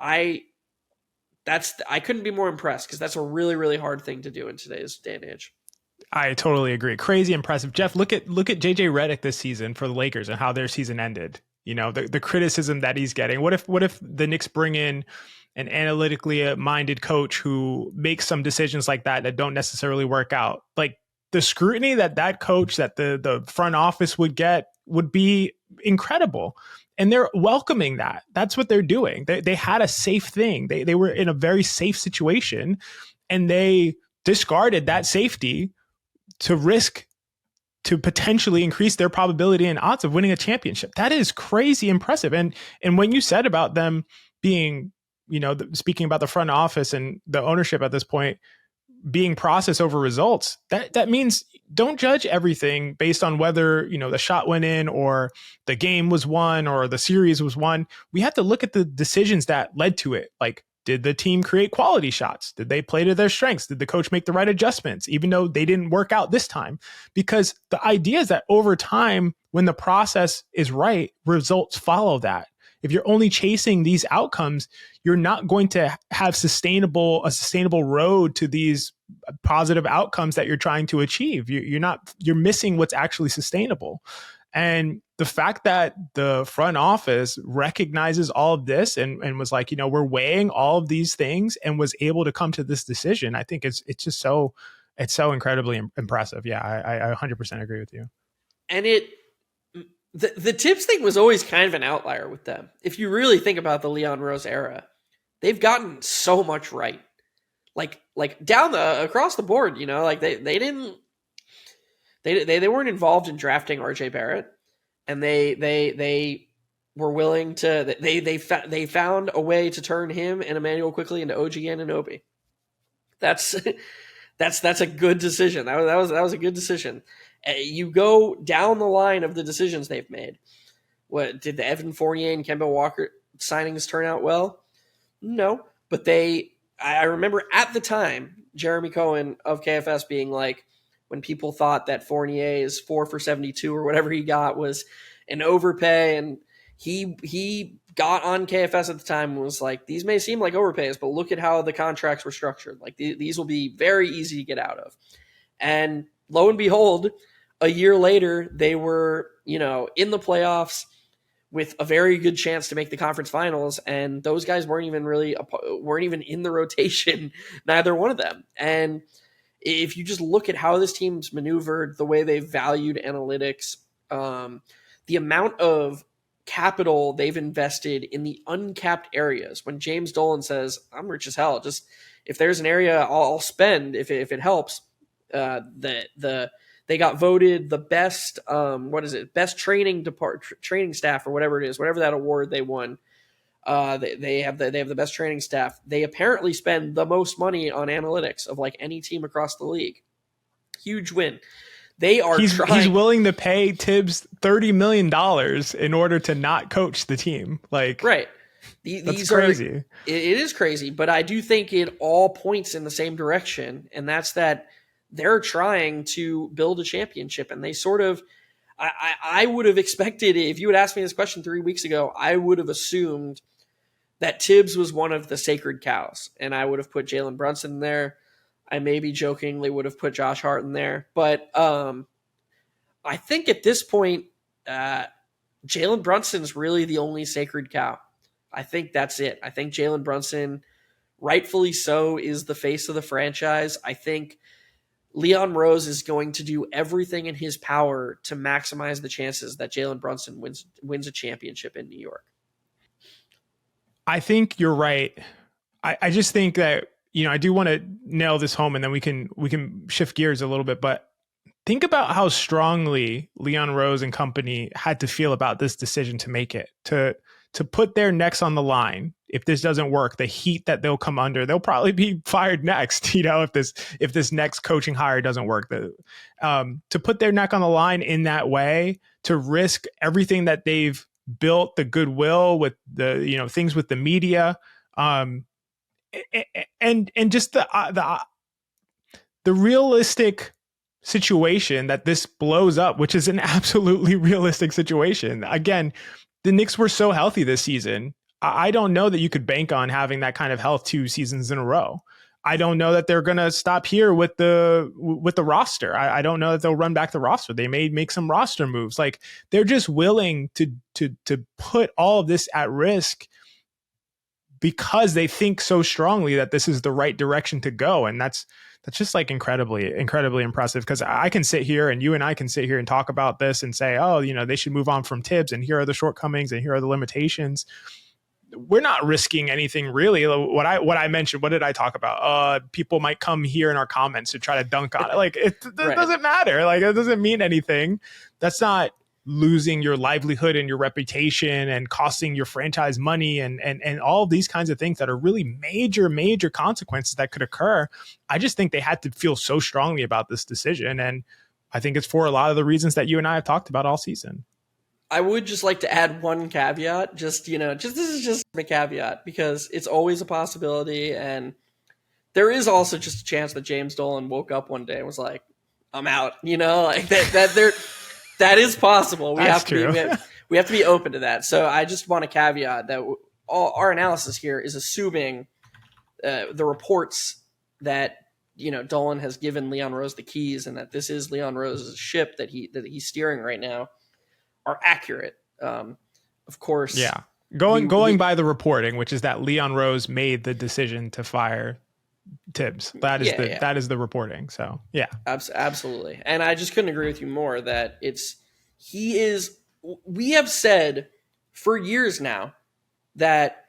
Speaker 2: I couldn't be more impressed because that's a really, really hard thing to do in today's day and age.
Speaker 1: I totally agree. Crazy impressive. Jeff, look at JJ Redick this season for the Lakers and how their season ended. You know, the criticism that he's getting. What if the Knicks bring in an analytically minded coach who makes some decisions like that don't necessarily work out? Like, the scrutiny that coach, that the front office would get would be incredible. And they're welcoming that. That's what they're doing. They had a safe thing. They were in a very safe situation, and they discarded that safety to risk to potentially increase their probability and odds of winning a championship. That is crazy impressive. And when you said about them being, you know, speaking about the front office and the ownership at this point being process over results, that means don't judge everything based on whether, you know, the shot went in or the game was won or the series was won. We have to look at the decisions that led to it. Like, did the team create quality shots? Did they play to their strengths? Did the coach make the right adjustments, even though they didn't work out this time? Because the idea is that over time, when the process is right, results follow that. If you're only chasing these outcomes, you're not going to have a sustainable road to these positive outcomes that you're trying to achieve. You're missing what's actually sustainable. And the fact that the front office recognizes all of this and was like, you know, we're weighing all of these things and was able to come to this decision, I think it's so incredibly impressive. Yeah, I 100% agree with you.
Speaker 2: And the Thibs thing was always kind of an outlier with them. If you really think about the Leon Rose era, they've gotten so much right. Like down across the board, you know, like they weren't involved in drafting RJ Barrett, and they were willing to they found a way to turn him and Emmanuel quickly into OG Anunoby. That's a good decision. That was a good decision. You go down the line of the decisions they've made. What did the Evan Fournier and Kemba Walker signings turn out well? No, but I remember at the time Jeremy Cohen of KFS being like, when people thought that Fournier's 4 for 72 or whatever he got was an overpay, and he got on KFS at the time and was like, these may seem like overpays, but look at how the contracts were structured. Like these will be very easy to get out of. And lo and behold, a year later, they were, you know, in the playoffs with a very good chance to make the conference finals, and those guys weren't even in the rotation, neither one of them. And if you just look at how this team's maneuvered, the way they've valued analytics, the amount of capital they've invested in the uncapped areas. When James Dolan says, "I'm rich as hell, just if there's an area I'll spend if it helps," they got voted the best best training staff or whatever it is, whatever that award they won. They have the best training staff. They apparently spend the most money on analytics of like any team across the league. Huge win. They are
Speaker 1: he's willing to pay Thibs $30 million in order to not coach the team. Like,
Speaker 2: right.
Speaker 1: That's crazy.
Speaker 2: It is crazy, but I do think it all points in the same direction, and that's that they're trying to build a championship, and they sort of. I would have expected, if you had asked me this question 3 weeks ago, I would have assumed that Thibs was one of the sacred cows, and I would have put Jalen Brunson in there. I maybe jokingly would have put Josh Hart in there, but I think at this point, Jalen Brunson's really the only sacred cow. I think that's it. I think Jalen Brunson, rightfully so, is the face of the franchise. I think Leon Rose is going to do everything in his power to maximize the chances that Jalen Brunson wins a championship in New York.
Speaker 1: I think you're right. I just think that, you know, I do want to nail this home, and then we can shift gears a little bit, but think about how strongly Leon Rose and company had to feel about this decision to make it, to put their necks on the line. If this doesn't work, the heat that they'll come under, they'll probably be fired next. If this next coaching hire doesn't work, to put their neck on the line in that way, to risk everything that they've built, the goodwill with the things with the media, and just the realistic situation that this blows up, which is an absolutely realistic situation. Again, the Knicks were so healthy this season. I don't know that you could bank on having that kind of health 2 seasons in a row. I don't know that they're going to stop here with the roster. I don't know that they'll run back the roster. They may make some roster moves. Like, they're just willing to put all of this at risk because they think so strongly that this is the right direction to go. And that's just like incredibly impressive, because I can sit here and you and I can sit here and talk about this and say, oh, they should move on from Thibs, and here are the shortcomings and here are the limitations. We're not risking anything really. What I mentioned, what did I talk about? People might come here in our comments to try to dunk on it. Like, it right. Doesn't matter. Like, it doesn't mean anything. That's not losing your livelihood and your reputation and costing your franchise money and all of these kinds of things that are really major consequences that could occur. I just think they had to feel so strongly about this decision. And I think it's for a lot of the reasons that you and I have talked about all season.
Speaker 2: I would just like to add one caveat, this is just a caveat, because it's always a possibility. And there is also just a chance that James Dolan woke up one day and was like, I'm out, like that is possible. We have to be open to that. So I just want to caveat that all our analysis here is assuming the reports that Dolan has given Leon Rose the keys, and that this is Leon Rose's ship that he's steering right now, are accurate. Of course,
Speaker 1: yeah. Going by the reporting, which is that Leon Rose made the decision to fire Thibs. That is the reporting. So yeah,
Speaker 2: absolutely. And I just couldn't agree with you more that we have said for years now that,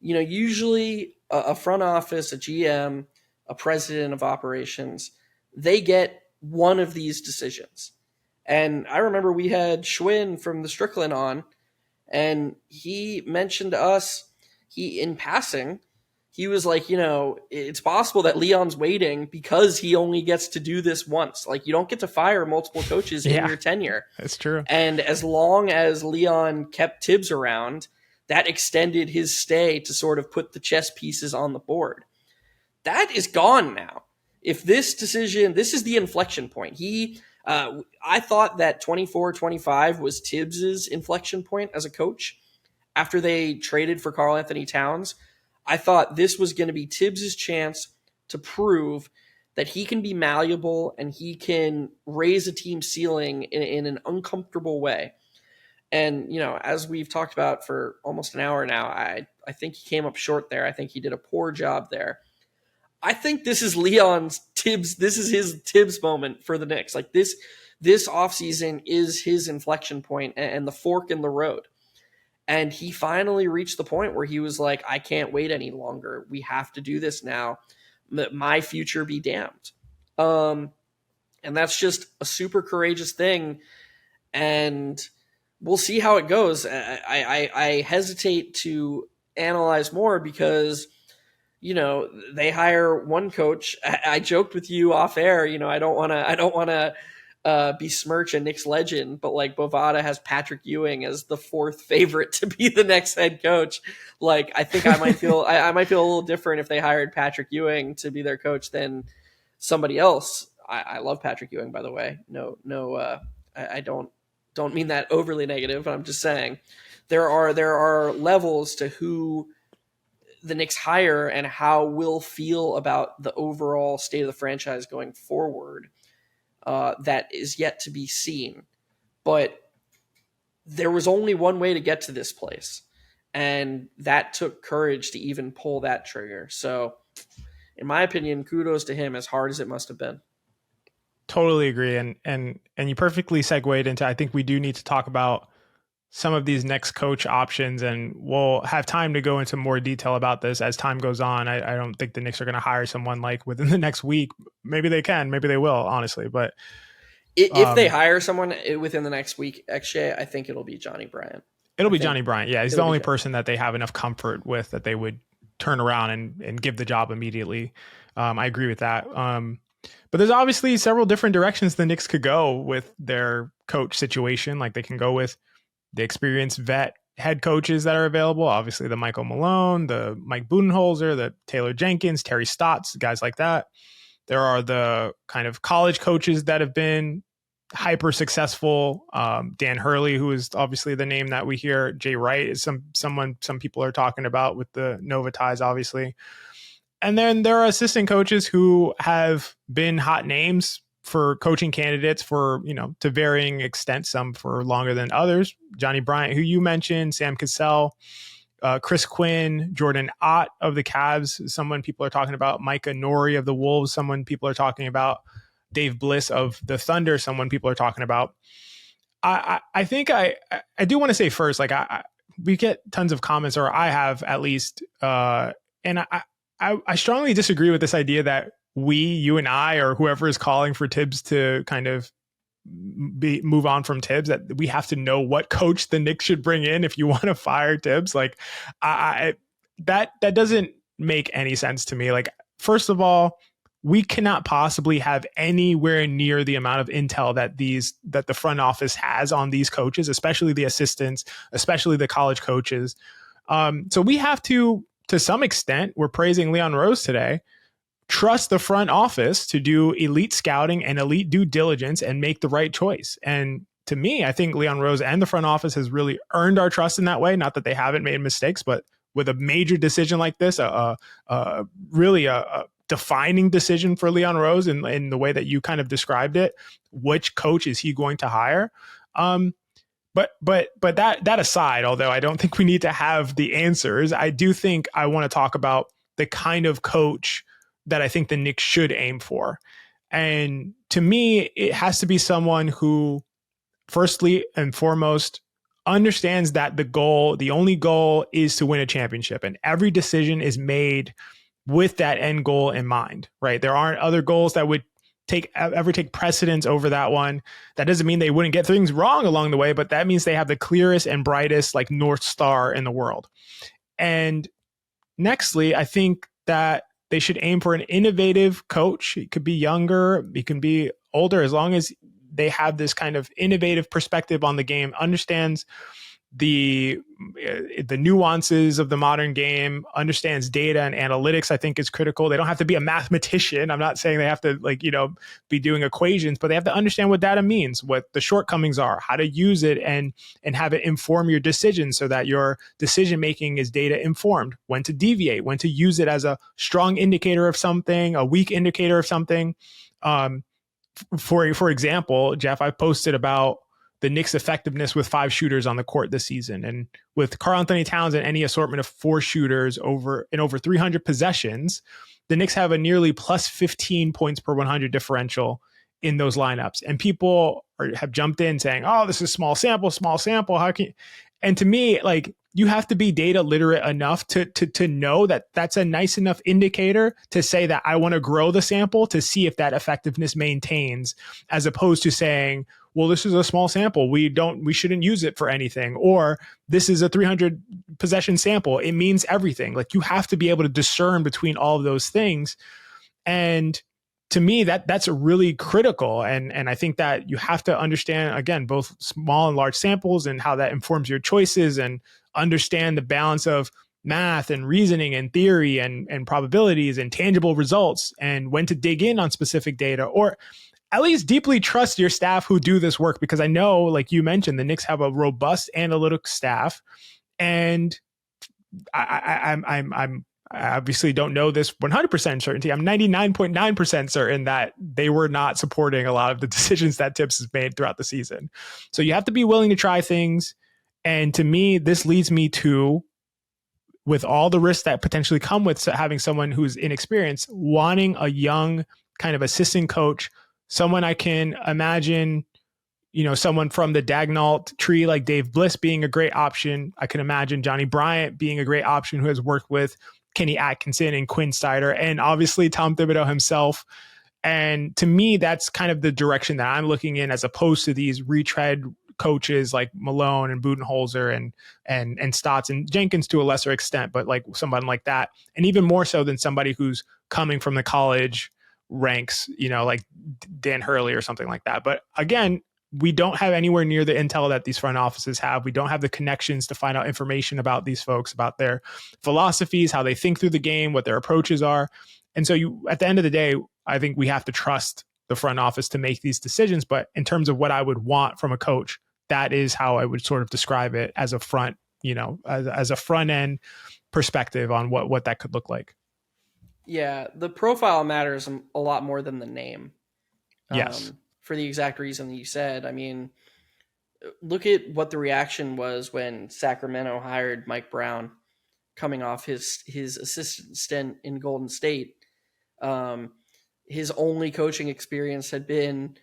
Speaker 2: usually a front office, a GM, a president of operations, they get one of these decisions. And I remember we had Schwinn from the Strickland on, and he mentioned to us, in passing, he was like, it's possible that Leon's waiting because he only gets to do this once. Like, you don't get to fire multiple coaches in your tenure.
Speaker 1: That's true.
Speaker 2: And as long as Leon kept Thibs around, that extended his stay to sort of put the chess pieces on the board. That is gone now. If this decision, this is the inflection point. I thought that 24-25 was Thibs's inflection point as a coach after they traded for Karl Anthony Towns. I thought this was going to be Thibs's chance to prove that he can be malleable and he can raise a team ceiling in an uncomfortable way. And, as we've talked about for almost an hour now, I think he came up short there. I think he did a poor job there. I think this is Leon's Thibs. This is his Thibs moment for the Knicks. Like, this offseason is his inflection point and the fork in the road. And he finally reached the point where he was like, I can't wait any longer. We have to do this now. My future be damned. And that's just a super courageous thing. And we'll see how it goes. I hesitate to analyze more because, they hire one coach. I joked with you off air, I don't want to besmirch a Knicks legend, but like Bovada has Patrick Ewing as the 4th favorite to be the next head coach. Like, I think I might feel I might feel a little different if they hired Patrick Ewing to be their coach than somebody else. I love Patrick Ewing, by the way. I don't mean that overly negative, but I'm just saying there are levels to who the Knicks hire and how we'll feel about the overall state of the franchise going forward. That is yet to be seen. But there was only one way to get to this place. And that took courage to even pull that trigger. So, in my opinion, kudos to him, as hard as it must have been.
Speaker 1: Totally agree. And you perfectly segued into, I think we do need to talk about some of these next coach options, and we'll have time to go into more detail about this as time goes on. I don't think the Knicks are going to hire someone like within the next week. Maybe they can, maybe they will, honestly. But
Speaker 2: If they hire someone within the next week, XJ, I think it'll be Johnny Bryant.
Speaker 1: It'll be Johnny Bryant. Yeah, he's the only person that they have enough comfort with that they would turn around and give the job immediately. I agree with that. But there's obviously several different directions the Knicks could go with their coach situation. Like they can go with the experienced vet head coaches that are available. Obviously the Michael Malone, the Mike Budenholzer, the Taylor Jenkins, Terry Stotts, guys like that. There are the kind of college coaches that have been hyper successful. Dan Hurley, who is obviously the name that we hear. Jay Wright is someone some people are talking about with the Nova ties, obviously. And then there are assistant coaches who have been hot names for coaching candidates for, to varying extents, some for longer than others. Johnny Bryant, who you mentioned, Sam Cassell, Chris Quinn, Jordan Ott of the Cavs, someone people are talking about, Micah Nori of the Wolves, someone people are talking about, Dave Bliss of the Thunder, someone people are talking about. I think I do want to say first, like we get tons of comments, or I have at least, and I strongly disagree with this idea that you and I, or whoever is calling for Thibs to kind of move on from Thibs, that we have to know what coach the Knicks should bring in if you want to fire Thibs. Like that doesn't make any sense to me. Like, first of all, we cannot possibly have anywhere near the amount of intel that the front office has on these coaches, especially the assistants, especially the college coaches. So we have to some extent, we're praising Leon Rose today, trust the front office to do elite scouting and elite due diligence and make the right choice. And to me, I think Leon Rose and the front office has really earned our trust in that way. Not that they haven't made mistakes, but with a major decision like this, really a defining decision for Leon Rose in the way that you kind of described it, which coach is he going to hire? But that aside, although I don't think we need to have the answers, I do think I want to talk about the kind of coach that I think the Knicks should aim for. And to me, it has to be someone who, firstly and foremost, understands that the only goal is to win a championship, and every decision is made with that end goal in mind, right? There aren't other goals that would ever take precedence over that one. That doesn't mean they wouldn't get things wrong along the way, but that means they have the clearest and brightest like North Star in the world. And nextly, I think that they should aim for an innovative coach. He could be younger, he can be older, as long as they have this kind of innovative perspective on the game, understands the nuances of the modern game, understands data and analytics. I think is critical. They don't have to be a mathematician. I'm not saying they have to be doing equations, but they have to understand what data means, what the shortcomings are, how to use it, and have it inform your decisions so that your decision making is data informed, when to deviate, when to use it as a strong indicator of something, a weak indicator of something. For example, Geoff, I posted about the Knicks' effectiveness with 5 shooters on the court this season. And with Karl-Anthony Towns and any assortment of 4 shooters over 300 possessions, the Knicks have a nearly plus 15 points per 100 differential in those lineups. And people have jumped in saying, oh, this is small sample. How can you? And to me, like, you have to be data literate enough to know that that's a nice enough indicator to say that I want to grow the sample to see if that effectiveness maintains, as opposed to saying, well, this is a small sample, we shouldn't use it for anything, or this is a 300 possession sample, it means everything. Like, you have to be able to discern between all of those things. And to me, that's really critical. And I think that you have to understand, again, both small and large samples and how that informs your choices, and understand the balance of math and reasoning and theory and probabilities and tangible results, and when to dig in on specific data, or at least deeply trust your staff who do this work. Because I know, like you mentioned, the Knicks have a robust analytic staff, and I obviously don't know this 100% certainty. I'm 99.9% certain that they were not supporting a lot of the decisions that Thibs has made throughout the season. So you have to be willing to try things. And to me, this leads me to, with all the risks that potentially come with having someone who's inexperienced, wanting a young kind of assistant coach, someone I can imagine, someone from the Dagnall tree like Dave Bliss being a great option. I can imagine Johnny Bryant being a great option, who has worked with Kenny Atkinson and Quinn Snyder, and obviously Tom Thibodeau himself. And to me, that's kind of the direction that I'm looking in, as opposed to these retread coaches like Malone and Budenholzer and Stotts and Jenkins to a lesser extent, but like someone like that. And even more so than somebody who's coming from the college ranks, like Dan Hurley or something like that. But again, we don't have anywhere near the intel that these front offices have. We don't have the connections to find out information about these folks, about their philosophies, how they think through the game, what their approaches are. And so at the end of the day, I think we have to trust the front office to make these decisions. But in terms of what I would want from a coach, that is how I would sort of describe it as a front, as a front end perspective on what that could look like.
Speaker 2: Yeah, the profile matters a lot more than the name.
Speaker 1: Yes.
Speaker 2: For the exact reason that you said. I mean, look at what the reaction was when Sacramento hired Mike Brown, coming off his assistant stint in Golden State. His only coaching experience had been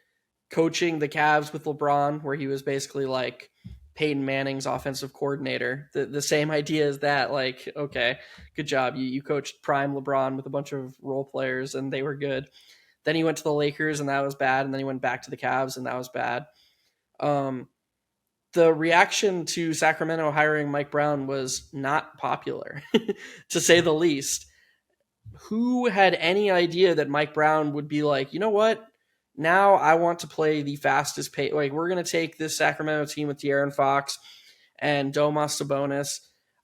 Speaker 2: coaching the Cavs with LeBron, where he was basically like Peyton Manning's offensive coordinator. The same idea as that, like, okay, good job. You coached prime LeBron with a bunch of role players and they were good. Then he went to the Lakers and that was bad. And then he went back to the Cavs and that was bad. The reaction to Sacramento hiring Mike Brown was not popular, to say the least. Who had any idea that Mike Brown would be like, you know what? Now I want to play the fastest pace. Like, we're going to take this Sacramento team with De'Aaron Fox and Domas Sabonis.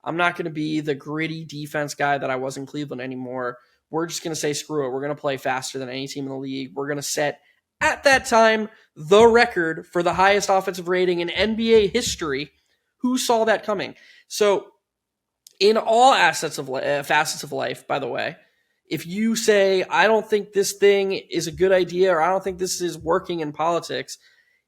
Speaker 2: I'm not going to be the gritty defense guy that I was in Cleveland anymore. We're just going to say, screw it. We're going to play faster than any team in the league. We're going to set, at that time, the record for the highest offensive rating in NBA history. Who saw that coming? So in all facets of life, by the way, if you say, I don't think this thing is a good idea, or I don't think this is working in politics,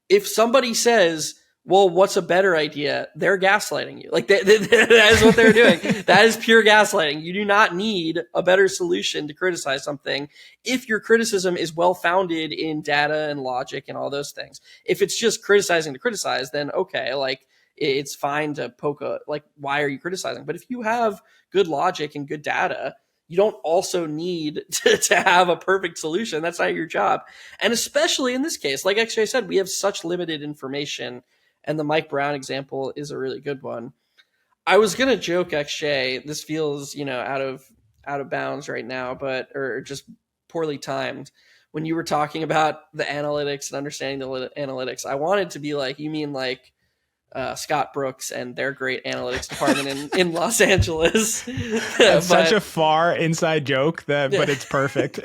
Speaker 2: if somebody says, well, what's a better idea? They're gaslighting you. Like that is what they're doing. That is pure gaslighting. You do not need a better solution to criticize something if your criticism is well-founded in data and logic and all those things. If it's just criticizing to criticize, then okay, like it's fine to poke like, why are you criticizing? But if you have good logic and good data, you don't also need to have a perfect solution. That's not your job. And especially in this case, like XJ said, we have such limited information, and the Mike Brown example is a really good one. I was going to joke, XJ, this feels, out of bounds right now, or just poorly timed. When you were talking about the analytics and understanding the analytics, I wanted to be like, you mean like Scott Brooks and their great analytics department in Los Angeles.
Speaker 1: That's such a far inside joke but it's perfect.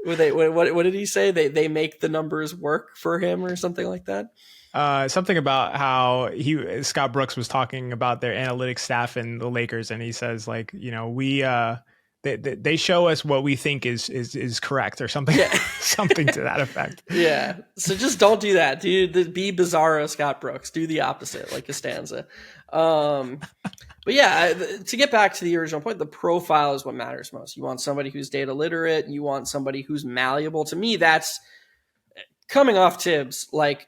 Speaker 2: What did he say? They make the numbers work for him or something like that?
Speaker 1: Something about how Scott Brooks was talking about their analytics staff in the Lakers, and he says like, we they show us what we think is correct or something, something to that effect.
Speaker 2: Yeah. So just don't do that, dude. Be bizarro Scott Brooks. Do the opposite, like Costanza. But yeah, to get back to the original point, the profile is what matters most. You want somebody who's data literate. You want somebody who's malleable. To me, that's coming off Thibs. Like,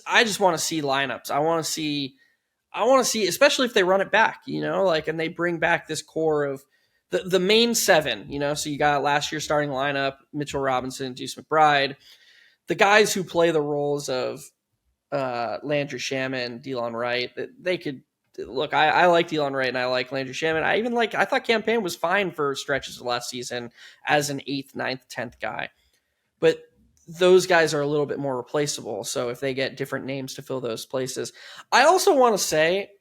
Speaker 2: I just want to see lineups. I want to see, especially if they run it back, and they bring back this core of the main seven, so you got last year's starting lineup, Mitchell Robinson, Deuce McBride, the guys who play the roles of Landry Shamet, Delon Wright, that they could look. I like Delon Wright and I like Landry Shamet. I thought Campaign was fine for stretches of last season as an 8th, 9th, 10th guy, but those guys are a little bit more replaceable. So if they get different names to fill those places, I also want to say,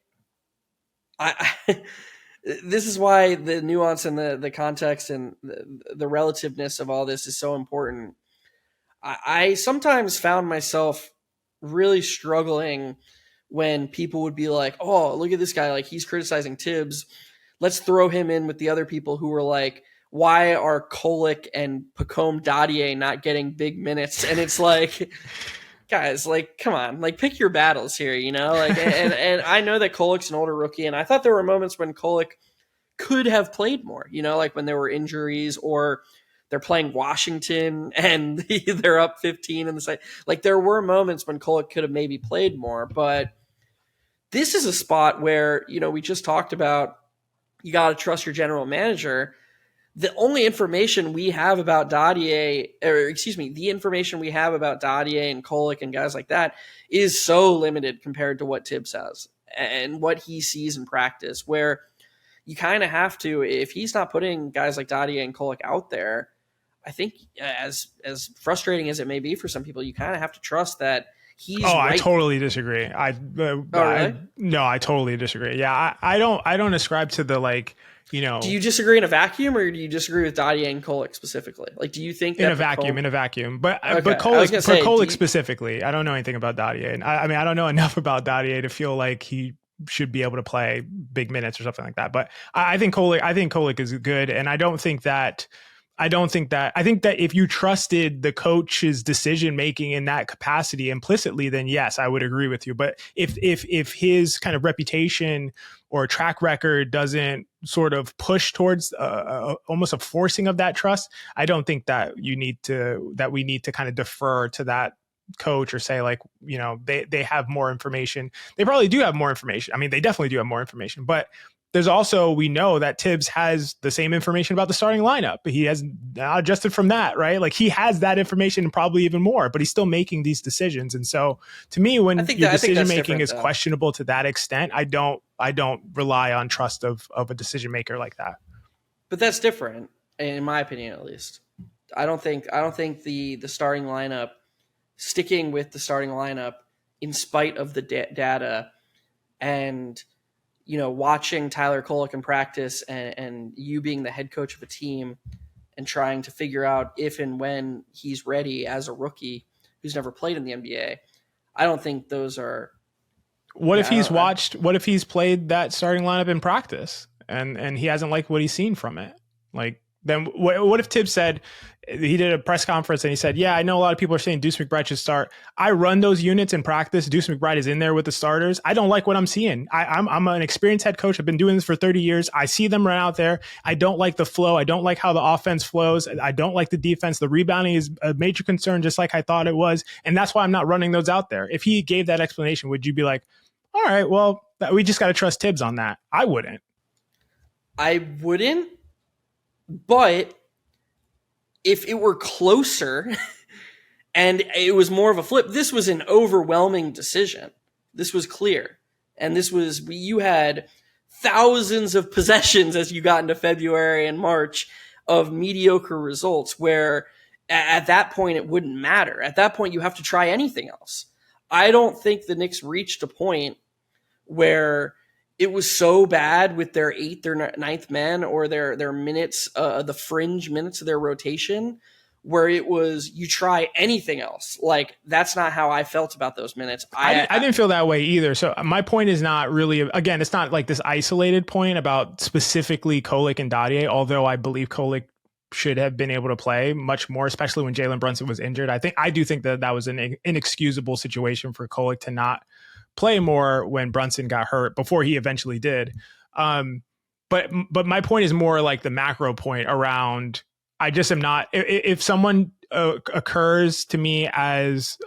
Speaker 2: this is why the nuance and the context and the relativeness of all this is so important. I sometimes found myself really struggling when people would be like, oh, look at this guy. Like, he's criticizing Thibs. Let's throw him in with the other people who were like, why are Kolek and Pacome Dadier not getting big minutes? And it's like, guys, like, come on, like, pick your battles here, like, and I know that Kolek's an older rookie, and I thought there were moments when Kolek could have played more, like when there were injuries or they're playing Washington and they're up 15 in the side. Like, there were moments when Kolek could have maybe played more, but this is a spot where, we just talked about, you got to trust your general manager. the only information we have about the information we have about Dadier and Kolek and guys like that is so limited compared to what Thibs has and what he sees in practice, where you kind of have to, if he's not putting guys like Dadier and Kolek out there, I think as frustrating as it may be for some people, you kind of have to trust that he's right.
Speaker 1: I totally disagree. No, I totally disagree. Yeah, I don't ascribe to the like, you know.
Speaker 2: Do you disagree in a vacuum, or do you disagree with Dadier and Kolek specifically? Like, do you think that
Speaker 1: in a vacuum? But Kolek specifically, I don't know anything about Dadier, and I mean, I don't know enough about Dadier to feel like he should be able to play big minutes or something like that. But I think Kolek is good, and I think that if you trusted the coach's decision making in that capacity implicitly, then yes, I would agree with you. But if his kind of reputation or track record doesn't sort of push towards almost a forcing of that trust, I don't think that we need to kind of defer to that coach or say, like, you know, they have more information. They probably do have more information. I mean, they definitely do have more information, but there's also, we know that Thibs has the same information about the starting lineup. He has not adjusted from that, right? Like, he has that information and probably even more, but he's still making these decisions. And so to me, when your decision making is questionable to that extent, I don't rely on trust of a decision maker like that.
Speaker 2: But that's different, in my opinion, at least. I don't think the starting lineup, sticking with the starting lineup in spite of the data and, you know, watching Tyler Kolek in practice and you being the head coach of a team and trying to figure out if and when he's ready as a rookie who's never played in the NBA. I don't think those are.
Speaker 1: What if he's played that starting lineup in practice and he hasn't liked what he's seen from it? Like, then what if Thibs said, he did a press conference and he said, yeah, I know a lot of people are saying Deuce McBride should start. I run those units in practice. Deuce McBride is in there with the starters. I don't like what I'm seeing. I'm an experienced head coach. I've been doing this for 30 years. I see them run out there. I don't like the flow. I don't like how the offense flows. I don't like the defense. The rebounding is a major concern, just like I thought it was. And that's why I'm not running those out there. If he gave that explanation, would you be like, all right, well, we just got to trust Thibs on that? I wouldn't.
Speaker 2: But if it were closer and it was more of a flip, this was an overwhelming decision. This was clear. And you had thousands of possessions as you got into February and March of mediocre results where at that point it wouldn't matter. At that point, you have to try anything else. I don't think the Knicks reached a point where it was so bad with their 8th or 9th men or their minutes, the fringe minutes of their rotation, where it was you try anything else. Like, that's not how I felt about those minutes.
Speaker 1: I didn't feel that way either. So my point is not really, again, it's not like this isolated point about specifically Kolek and Dadier, although I believe Kolek should have been able to play much more, especially when Jalen Brunson was injured. I do think that was an inexcusable situation for Kolek to not play more when Brunson got hurt before he eventually did. But my point is more like the macro point around, I just am not, if someone occurs to me as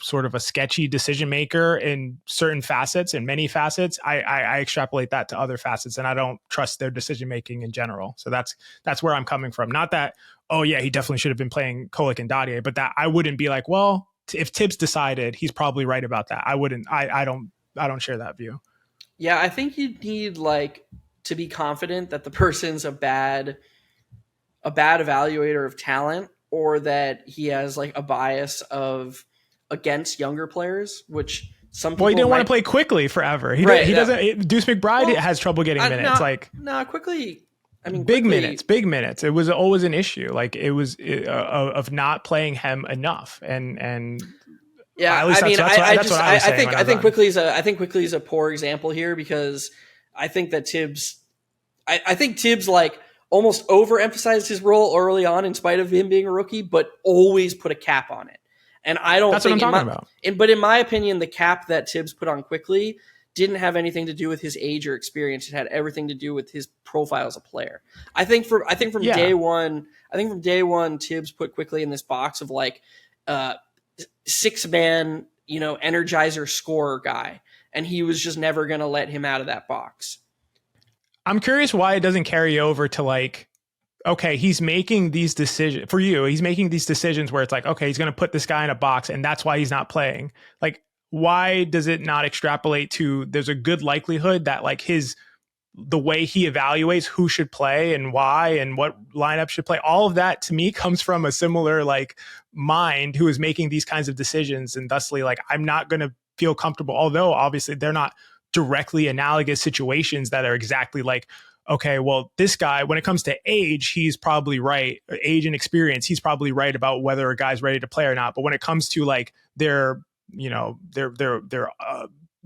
Speaker 1: sort of a sketchy decision maker in certain facets, in many facets, I extrapolate that to other facets, and I don't trust their decision making in general. So that's where I'm coming from. Not that, oh yeah, he definitely should have been playing Kolek and Dadier, but that I wouldn't be like, well, if Thibs decided, he's probably right about that. I wouldn't. I don't share that view.
Speaker 2: Yeah, I think you need like to be confident that the person's a bad evaluator of talent, or that he has like a bias against younger players, which some people.
Speaker 1: Well, he didn't want to play quickly forever. He doesn't. Deuce McBride has trouble getting minutes.
Speaker 2: Quickly. I mean,
Speaker 1: big minutes. It was always an issue. Like, it was of not playing him enough. And
Speaker 2: yeah,
Speaker 1: at least
Speaker 2: I think Quickly is a poor example here, because I think that Thibs, I think Thibs like almost overemphasized his role early on in spite of him being a rookie, but always put a cap on it. And I don't
Speaker 1: That's
Speaker 2: think
Speaker 1: what I'm talking about.
Speaker 2: But in my opinion, the cap that Thibs put on Quickly didn't have anything to do with his age or experience. It had everything to do with his profile as a player. I think from day one, Thibs put Quickly in this box of like 6-man, energizer scorer guy, and he was just never going to let him out of that box.
Speaker 1: I'm curious why it doesn't carry over to like okay, he's making these decisions for you. He's making these decisions where it's like, okay, he's going to put this guy in a box and that's why he's not playing. Like, why does it not extrapolate to there's a good likelihood that like the way he evaluates who should play and why and what lineup should play, all of that to me comes from a similar like mind who is making these kinds of decisions. And thusly, like, I'm not going to feel comfortable, although obviously they're not directly analogous situations that are exactly like, okay, well, this guy, when it comes to age, he's probably right. Age and experience, he's probably right about whether a guy's ready to play or not. But when it comes to like their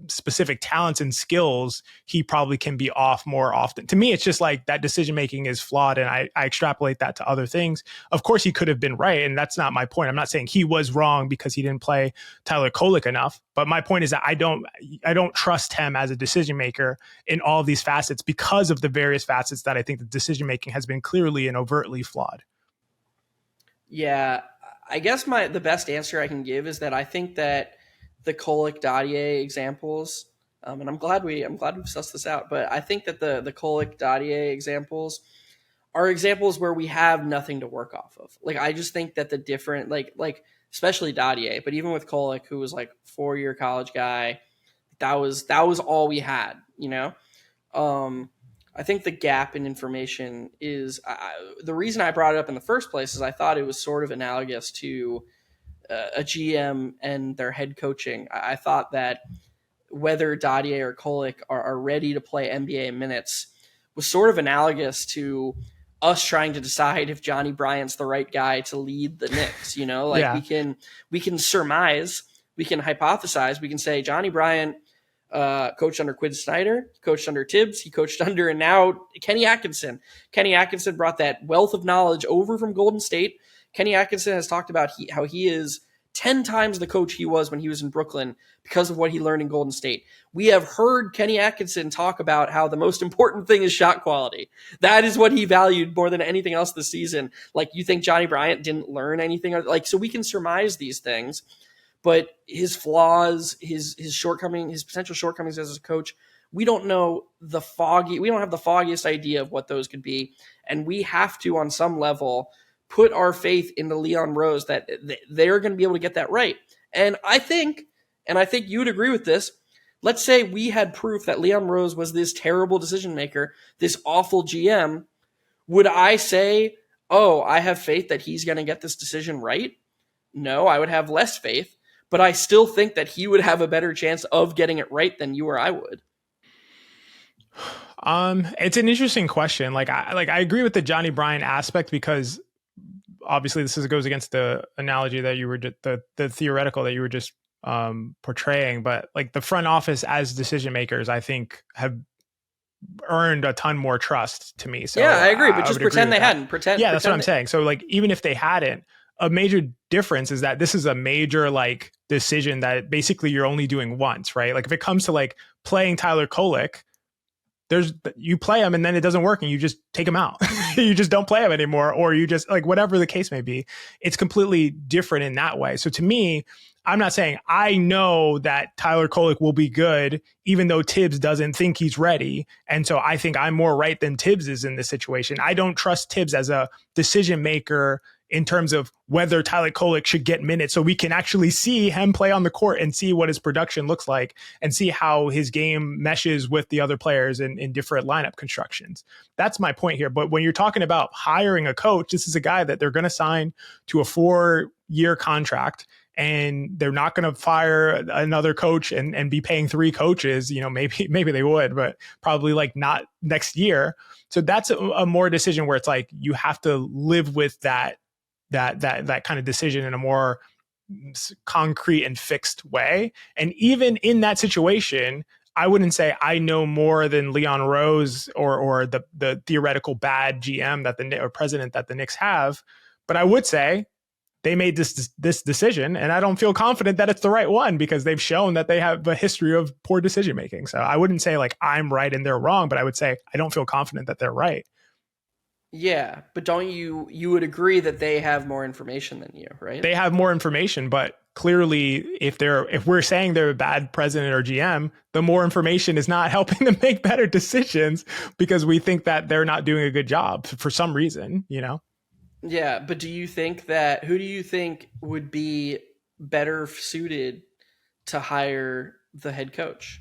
Speaker 1: specific talents and skills, he probably can be off more often. To me, it's just like that decision making is flawed, and I extrapolate that to other things. Of course, he could have been right, and that's not my point. I'm not saying he was wrong because he didn't play Tyler Kolek enough. But my point is that I don't trust him as a decision maker in all of these facets because of the various facets that I think the decision making has been clearly and overtly flawed.
Speaker 2: Yeah, I guess the best answer I can give is that I think that the Kolek Dadier examples, and I'm glad we've sussed this out, but I think that the Kolek Dadier examples are examples where we have nothing to work off of. Like, I just think that the different, like especially Dadier, but even with Kolek, who was like 4-year college guy, that was all we had, you know? I think the gap in information is the reason I brought it up in the first place is I thought it was sort of analogous to a GM and their head coaching. I thought that whether Dadier or Kolek are ready to play NBA minutes was sort of analogous to us trying to decide if Johnny Bryant's the right guy to lead the Knicks. You know, like we can surmise, we can hypothesize, we can say Johnny Bryant coached under Quinn Snyder, coached under Thibs, he coached under, and now Kenny Atkinson. Kenny Atkinson brought that wealth of knowledge over from Golden State. Kenny Atkinson has talked about how he is 10 times the coach he was when he was in Brooklyn because of what he learned in Golden State. We have heard Kenny Atkinson talk about how the most important thing is shot quality. That is what he valued more than anything else this season. Like, you think Johnny Bryant didn't learn anything? Like, so we can surmise these things, but his flaws, his shortcomings, his potential shortcomings as a coach, we don't have the foggiest idea of what those could be. And we have to, on some level, put our faith into Leon Rose that they're going to be able to get that right. And I think you would agree with this. Let's say we had proof that Leon Rose was this terrible decision maker, this awful GM. Would I say, oh, I have faith that he's going to get this decision right? No, I would have less faith, but I still think that he would have a better chance of getting it right than you or I would.
Speaker 1: It's an interesting question. I agree with the Johnny Bryant aspect because obviously this goes against the analogy that you were the theoretical that you were just portraying, but like the front office as decision makers, I think have earned a ton more trust to me. So
Speaker 2: yeah, I agree, but just pretend they hadn't.
Speaker 1: Yeah, that's what I'm saying. So like, even if they hadn't, a major difference is that this is a major like decision that basically you're only doing once, right? Like if it comes to like playing Tyler Kolek, you play him and then it doesn't work and you just take him out. You just don't play him anymore, or you just like whatever the case may be. It's completely different in that way. So to me, I'm not saying I know that Tyler Kolek will be good, even though Thibs doesn't think he's ready. And so I think I'm more right than Thibs is in this situation. I don't trust Thibs as a decision maker in terms of whether Tyler Kolek should get minutes, so we can actually see him play on the court and see what his production looks like and see how his game meshes with the other players in different lineup constructions. That's my point here. But when you're talking about hiring a coach, this is a guy that they're going to sign to a 4-year contract, and they're not going to fire another coach and be paying 3 coaches. You know, maybe they would, but probably like not next year. So that's a more decision where it's like you have to live with that kind of decision in a more concrete and fixed way. And even in that situation, I wouldn't say I know more than Leon Rose or the theoretical bad GM or president that the Knicks have, but I would say they made this decision, and I don't feel confident that it's the right one because they've shown that they have a history of poor decision making. So I wouldn't say like I'm right and they're wrong, but I would say I don't feel confident that they're right.
Speaker 2: Yeah, but don't you would agree that they have more information than you, right?
Speaker 1: They have more information, but clearly if we're saying they're a bad president or GM, the more information is not helping them make better decisions because we think that they're not doing a good job for some reason, you know?
Speaker 2: Yeah, but who do you think would be better suited to hire the head coach?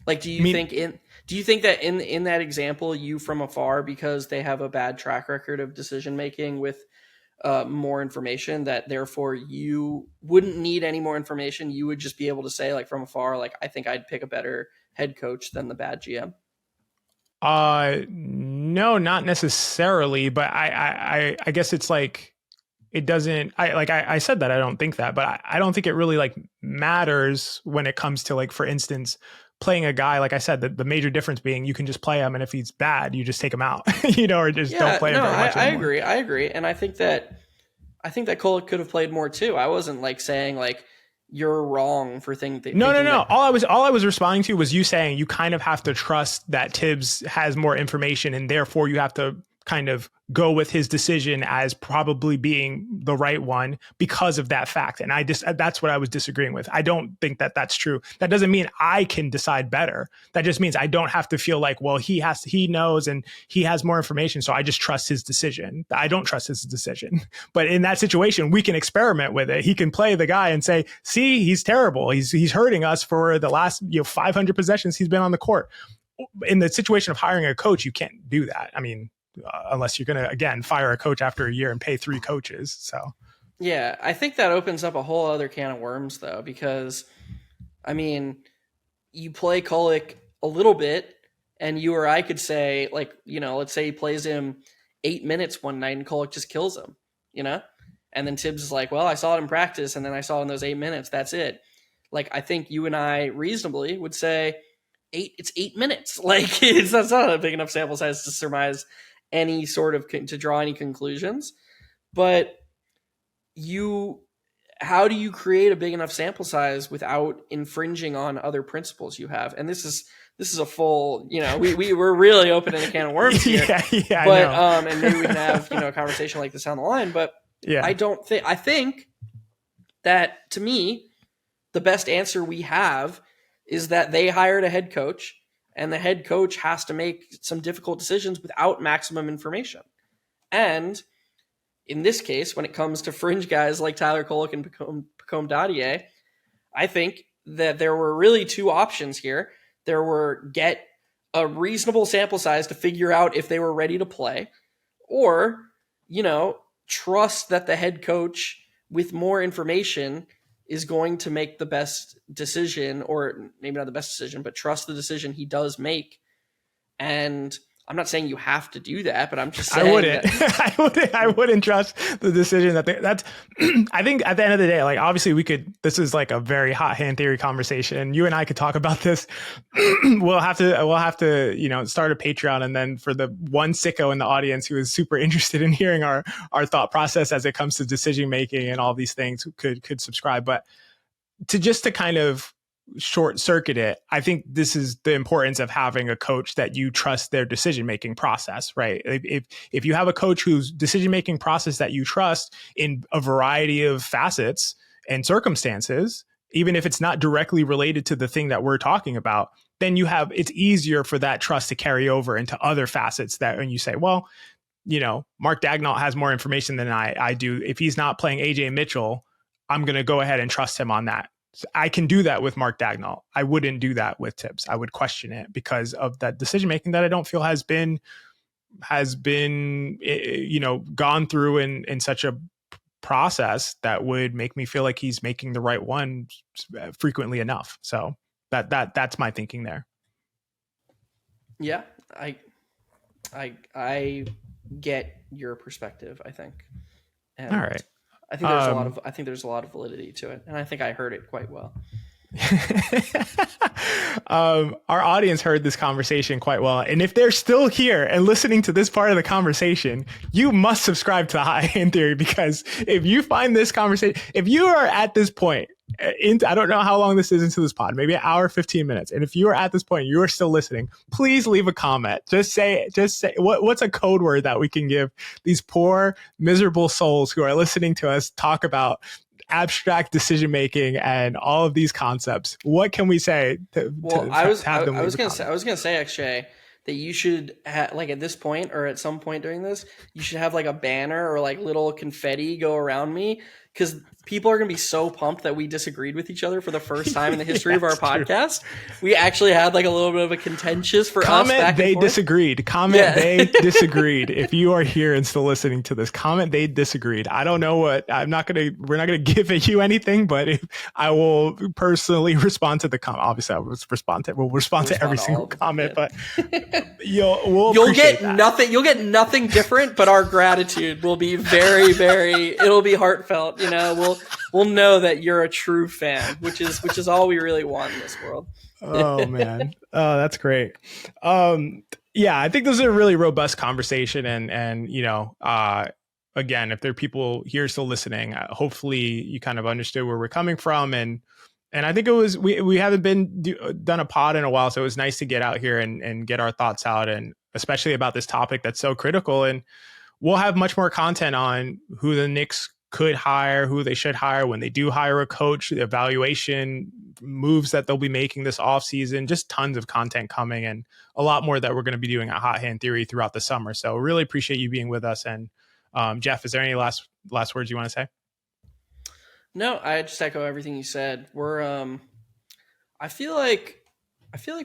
Speaker 2: Like, do you think that in that example, you from afar, because they have a bad track record of decision making with more information, that therefore you wouldn't need any more information? You would just be able to say, like, from afar, like, I think I'd pick a better head coach than the bad GM.
Speaker 1: No, not necessarily, but I guess it's like, it doesn't, I said that I don't think that, but I don't think it really like matters when it comes to, like, for instance, playing a guy. Like I said, the major difference being you can just play him, and if he's bad, you just take him out, you know, or just don't play him very much anymore.
Speaker 2: I agree. And I think that Cole could have played more too. I wasn't like saying like you're wrong for thinking.
Speaker 1: No. All I was responding to was you saying you kind of have to trust that Thibs has more information, and therefore you have to kind of go with his decision as probably being the right one because of that fact. And that's what I was disagreeing with. I don't think that that's true. That doesn't mean I can decide better. That just means I don't have to feel like, well, he knows and he has more information, so I just trust his decision. I don't trust his decision. But in that situation, we can experiment with it. He can play the guy and say, see, he's terrible. He's hurting us for the last 500 possessions he's been on the court. In the situation of hiring a coach, you can't do that. I mean, unless you're going to, again, fire a coach after a year and pay 3 coaches. So,
Speaker 2: yeah, I think that opens up a whole other can of worms, though, because, I mean, you play Kolek a little bit, and you or I could say, like, let's say he plays him 8 minutes one night and Kolek just kills him, And then Thibs is like, well, I saw it in practice, and then I saw it in those 8 minutes. That's it. Like, I think you and I reasonably would say it's 8 minutes. Like, that's not a big enough sample size to surmise any sort of, to draw any conclusions. But how do you create a big enough sample size without infringing on other principles you have? And this is a full, we're really opening a can of worms here.
Speaker 1: yeah.
Speaker 2: But and maybe we can have a conversation like this down the line. But
Speaker 1: yeah,
Speaker 2: I think that, to me, the best answer we have is that they hired a head coach, and the head coach has to make some difficult decisions without maximum information. And in this case, when it comes to fringe guys like Tyler Kolek and Pacome Dadier, I think that there were really 2 options here. There were get a reasonable sample size to figure out if they were ready to play, or, trust that the head coach with more information is going to make the best decision, or maybe not the best decision, but trust the decision he does make. And I'm not saying you have to do that, but I'm just saying
Speaker 1: I wouldn't. I wouldn't trust the decision that's. I think at the end of the day, like, obviously this is like a very hot hand theory conversation. You and I could talk about this. We'll have to, start a Patreon, and then for the one sicko in the audience who is super interested in hearing our thought process as it comes to decision making and all these things, could subscribe. But to kind of short circuit it, I think this is the importance of having a coach that you trust their decision making process, right? If you have a coach whose decision making process that you trust in a variety of facets and circumstances, even if it's not directly related to the thing that we're talking about, then it's easier for that trust to carry over into other facets. That when you say, well, Mark Daigneault has more information than I do. If he's not playing AJ Mitchell, I'm going to go ahead and trust him on that. I can do that with Mark Daigneault. I wouldn't do that with Thibs. I would question it because of that decision making that I don't feel has been gone through in such a process that would make me feel like he's making the right one frequently enough. So that's my thinking there.
Speaker 2: Yeah, I get your perspective, I think. And
Speaker 1: all right.
Speaker 2: I think there's a lot of validity to it, and I think I heard it quite well.
Speaker 1: Our audience heard this conversation quite well, and if they're still here and listening to this part of the conversation, you must subscribe to High End Theory, because if you find this conversation, if you are at this point, I don't know how long this is into this pod, maybe an hour, 15 minutes. And if you are at this point, you are still listening, please leave a comment. Just say what's a code word that we can give these poor, miserable souls who are listening to us talk about abstract decision making and all of these concepts. What can we say
Speaker 2: Well,
Speaker 1: to have them?
Speaker 2: I was gonna say XJ that you should like at this point or at some point during this, you should have like a banner or like little confetti go around me because people are gonna be so pumped that we disagreed with each other for the first time in the history of our podcast. We actually had like a little bit of a contentious for
Speaker 1: comment
Speaker 2: us. Back
Speaker 1: they
Speaker 2: and forth.
Speaker 1: disagreed. Comment they disagreed. If you are here and still listening to this, comment they disagreed. I don't know what we're not gonna give you anything, but I will personally respond to the comment. Obviously, we'll respond to every single comment, but you'll get
Speaker 2: that. Nothing. You'll get nothing different, but our gratitude will be very, very. It'll be heartfelt. You know, we'll know that you're a true fan, which is all we really want in this world.
Speaker 1: Oh man, that's great. Yeah, I think this is a really robust conversation, and again, if there are people here still listening, hopefully you kind of understood where we're coming from, and I think it was we haven't done a pod in a while, so it was nice to get out here and get our thoughts out, and especially about this topic that's so critical. And we'll have much more content on who the Knicks could hire, who they should hire when they do hire a coach, the evaluation moves that they'll be making this offseason, just tons of content coming and a lot more that we're going to be doing at Hot Hand Theory throughout the summer. So really appreciate you being with us. And Geoff, is there any last words you want to say?
Speaker 2: No, I just echo everything you said. We're I feel like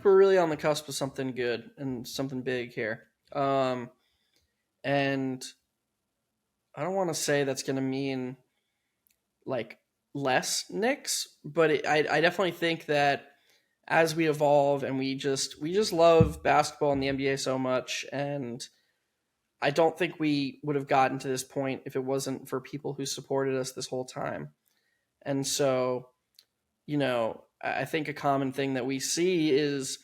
Speaker 2: we're really on the cusp of something good and something big here. And I don't want to say that's going to mean like less Knicks, but I definitely think that as we evolve and we just love basketball and the NBA so much, and I don't think we would have gotten to this point if it wasn't for people who supported us this whole time. And so, I think a common thing that we see is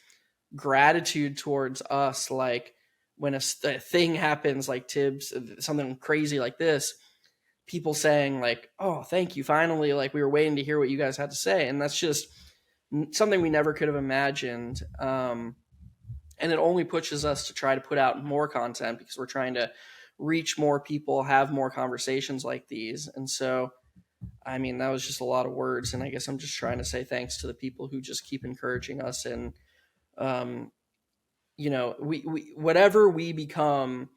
Speaker 2: gratitude towards us. Like when a thing happens like Thibs, something crazy like this, people saying like, oh, thank you. Finally, like we were waiting to hear what you guys had to say. And that's just something we never could have imagined. And it only pushes us to try to put out more content because we're trying to reach more people, have more conversations like these. And so, I mean, that was just a lot of words. And I guess I'm just trying to say thanks to the people who just keep encouraging us. And, we whatever we become,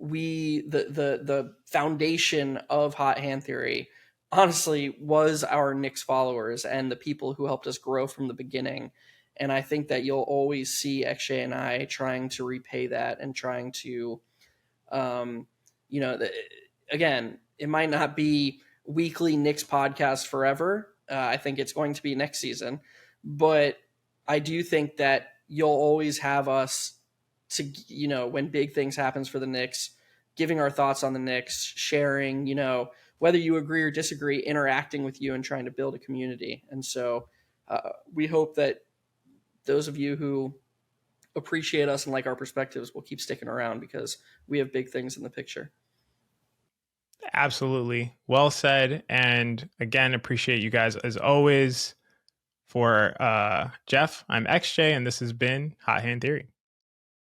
Speaker 2: the foundation of Hot Hand Theory honestly was our Knicks followers and the people who helped us grow from the beginning. And I think that you'll always see XJ and I trying to repay that and trying to, again, it might not be weekly Knicks podcast forever. I think it's going to be next season, but I do think that you'll always have us to, when big things happens for the Knicks, giving our thoughts on the Knicks, sharing, whether you agree or disagree, interacting with you and trying to build a community. And so we hope that those of you who appreciate us and like our perspectives will keep sticking around because we have big things in the picture.
Speaker 1: Absolutely. Well said. And again, appreciate you guys as always. For Geoff, I'm XJ, and this has been Hot Hand Theory.